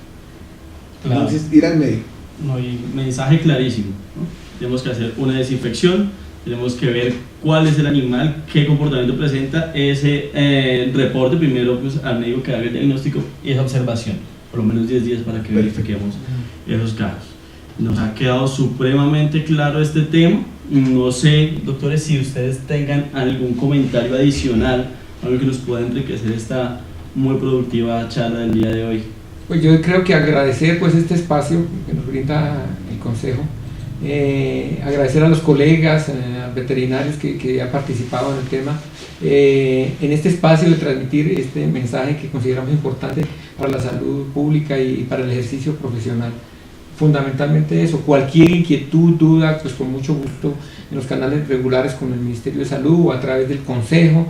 Claro. Entonces, ir al médico. No, y mensaje clarísimo, ¿no? Tenemos que hacer una desinfección, tenemos que ver cuál es el animal, qué comportamiento presenta, ese reporte primero pues, al médico que haga el diagnóstico y esa observación, por lo menos 10 días para que verifiquemos esos casos. Nos ha quedado supremamente claro este tema. No sé, doctores, si ustedes tengan algún comentario adicional, algo que nos pueda enriquecer esta muy productiva charla del día de hoy. Pues yo creo que agradecer pues este espacio que nos brinda el Consejo, agradecer a los colegas veterinarios que han participado en el tema, en este espacio de transmitir este mensaje que consideramos importante para la salud pública y para el ejercicio profesional. Fundamentalmente eso, cualquier inquietud, duda, pues con mucho gusto en los canales regulares con el Ministerio de Salud o a través del Consejo,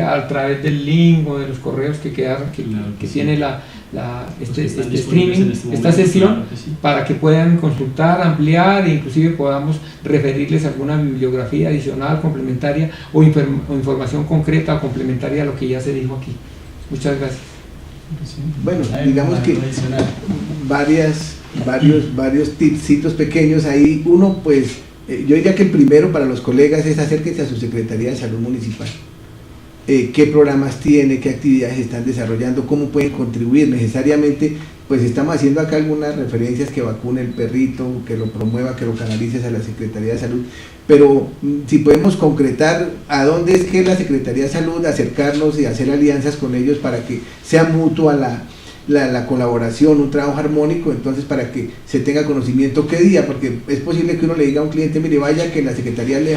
a través del link o de los correos que quedaron, que tiene este streaming, esta sesión, claro sí, para que puedan consultar, ampliar e inclusive podamos referirles alguna bibliografía adicional, complementaria o información concreta o complementaria a lo que ya se dijo aquí. Muchas gracias. Bueno, digamos que varios tipsitos pequeños ahí. Uno, pues, yo diría que el primero para los colegas es acérquense a su Secretaría de Salud Municipal. Qué programas tiene, qué actividades están desarrollando, cómo pueden contribuir. Necesariamente, pues estamos haciendo acá algunas referencias: que vacune el perrito, que lo promueva, que lo canalices a la Secretaría de Salud, pero si podemos concretar a dónde es que la Secretaría de Salud, acercarnos y hacer alianzas con ellos para que sea mutua la colaboración, un trabajo armónico, entonces para que se tenga conocimiento qué día, porque es posible que uno le diga a un cliente: mire, vaya que en la Secretaría de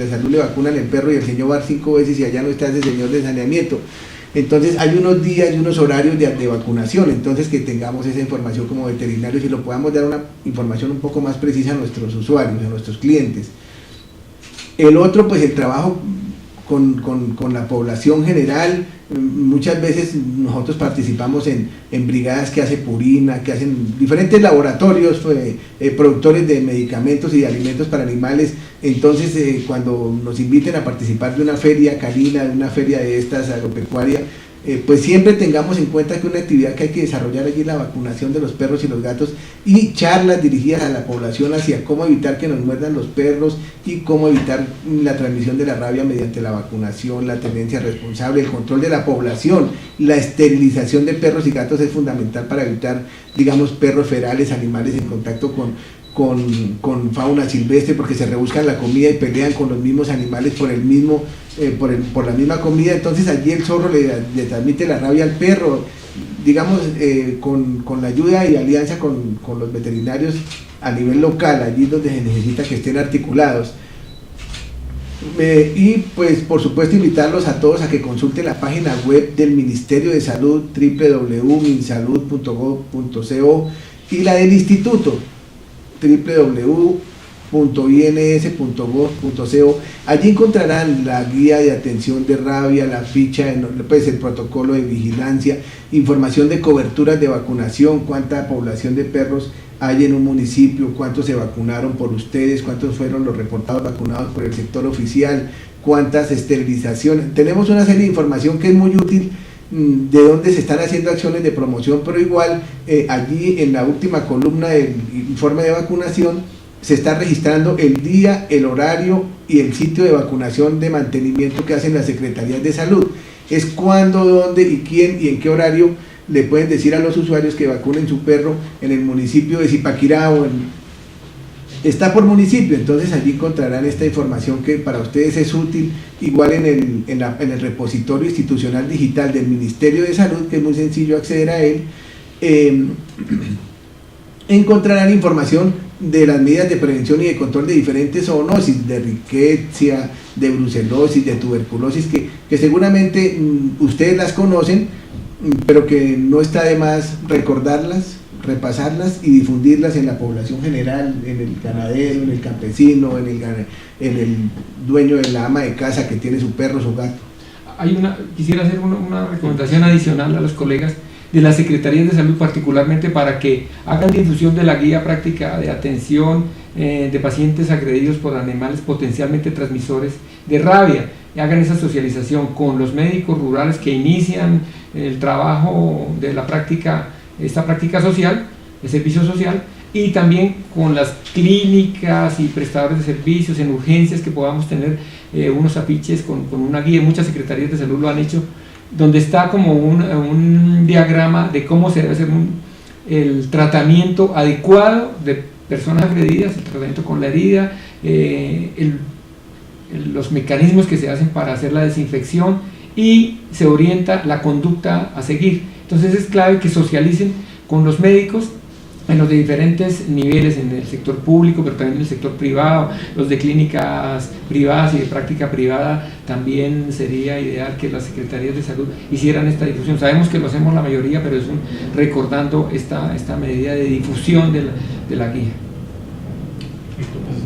Salud le vacunan el perro y el señor va 5 veces y allá no está ese señor de saneamiento. Entonces hay unos días y unos horarios de vacunación, entonces que tengamos esa información como veterinarios y lo podamos dar una información un poco más precisa a nuestros usuarios, a nuestros clientes. El otro, pues el trabajo con la población general. Muchas veces nosotros participamos en brigadas que hace Purina, que hacen diferentes laboratorios, productores de medicamentos y de alimentos para animales. Entonces, cuando nos inviten a participar de una feria canina, de una feria de estas agropecuaria, pues siempre tengamos en cuenta que una actividad que hay que desarrollar allí es la vacunación de los perros y los gatos, y charlas dirigidas a la población hacia cómo evitar que nos muerdan los perros y cómo evitar la transmisión de la rabia mediante la vacunación, la tenencia responsable, el control de la población. La esterilización de perros y gatos es fundamental para evitar, digamos, perros ferales, animales en contacto con fauna silvestre, porque se rebuscan la comida y pelean con los mismos animales por la misma comida. Entonces allí el zorro le transmite la rabia al perro, digamos, con la ayuda y alianza con los veterinarios a nivel local, allí donde se necesita que estén articulados. Y pues por supuesto invitarlos a todos a que consulten la página web del Ministerio de Salud, www.minsalud.gov.co, y la del Instituto, www.ins.gov.co. Allí encontrarán la guía de atención de rabia, la ficha, pues el protocolo de vigilancia, información de coberturas de vacunación, cuánta población de perros hay en un municipio, cuántos se vacunaron por ustedes, cuántos fueron los reportados vacunados por el sector oficial, cuántas esterilizaciones. Tenemos una serie de información que es muy útil, de dónde se están haciendo acciones de promoción, pero igual allí en la última columna del informe de vacunación se está registrando el día, el horario y el sitio de vacunación de mantenimiento que hacen las secretarías de salud. Es cuándo, dónde y quién y en qué horario le pueden decir a los usuarios que vacunen su perro en el municipio de Zipaquirá está por municipio. Entonces allí encontrarán esta información que para ustedes es útil, igual en el repositorio institucional digital del Ministerio de Salud, que es muy sencillo acceder a él. Encontrarán información de las medidas de prevención y de control de diferentes zoonosis, de riqueza, de brucelosis, de tuberculosis, que seguramente ustedes las conocen, pero que no está de más recordarlas, repasarlas y difundirlas en la población general, en el ganadero, en el campesino, en el dueño de la ama de casa que tiene su perro, su gato. Quisiera hacer una recomendación adicional a los colegas de las Secretarías de Salud, particularmente para que hagan difusión de la guía práctica de atención de pacientes agredidos por animales potencialmente transmisores de rabia, y hagan esa socialización con los médicos rurales que inician el trabajo de esta práctica social, el servicio social, y también con las clínicas y prestadores de servicios en urgencias, que podamos tener unos afiches con una guía. Muchas secretarías de salud lo han hecho, donde está como un diagrama de cómo se debe hacer el tratamiento adecuado de personas agredidas, el tratamiento con la herida, los mecanismos que se hacen para hacer la desinfección, y se orienta la conducta a seguir. Entonces es clave que socialicen con los médicos en los de diferentes niveles, en el sector público, pero también en el sector privado, los de clínicas privadas y de práctica privada. También sería ideal que las secretarías de salud hicieran esta difusión. Sabemos que lo hacemos la mayoría, pero es recordando esta medida de difusión de la guía.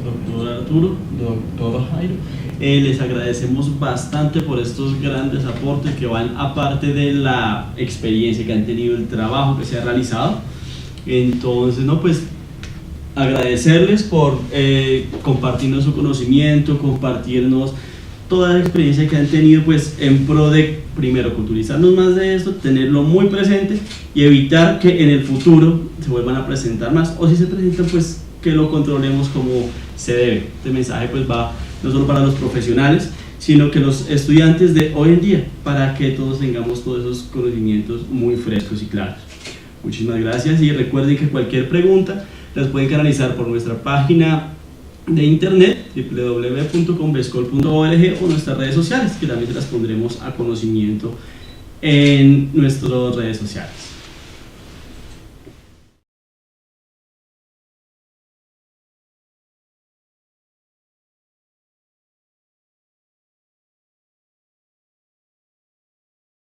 Doctor Arturo, doctor Jairo, les agradecemos bastante por estos grandes aportes que van aparte de la experiencia que han tenido, el trabajo que se ha realizado. Entonces, pues agradecerles por compartirnos su conocimiento, compartirnos toda la experiencia que han tenido, pues en pro de, primero, culturizarnos más de esto, tenerlo muy presente y evitar que en el futuro se vuelvan a presentar más, o si se presentan, pues que lo controlemos como se debe. Este mensaje pues va no solo para los profesionales, sino que los estudiantes de hoy en día, para que todos tengamos todos esos conocimientos muy frescos y claros. Muchísimas gracias, y recuerden que cualquier pregunta las pueden canalizar por nuestra página de internet www.convescol.org o nuestras redes sociales, que también se las pondremos a conocimiento en nuestras redes sociales.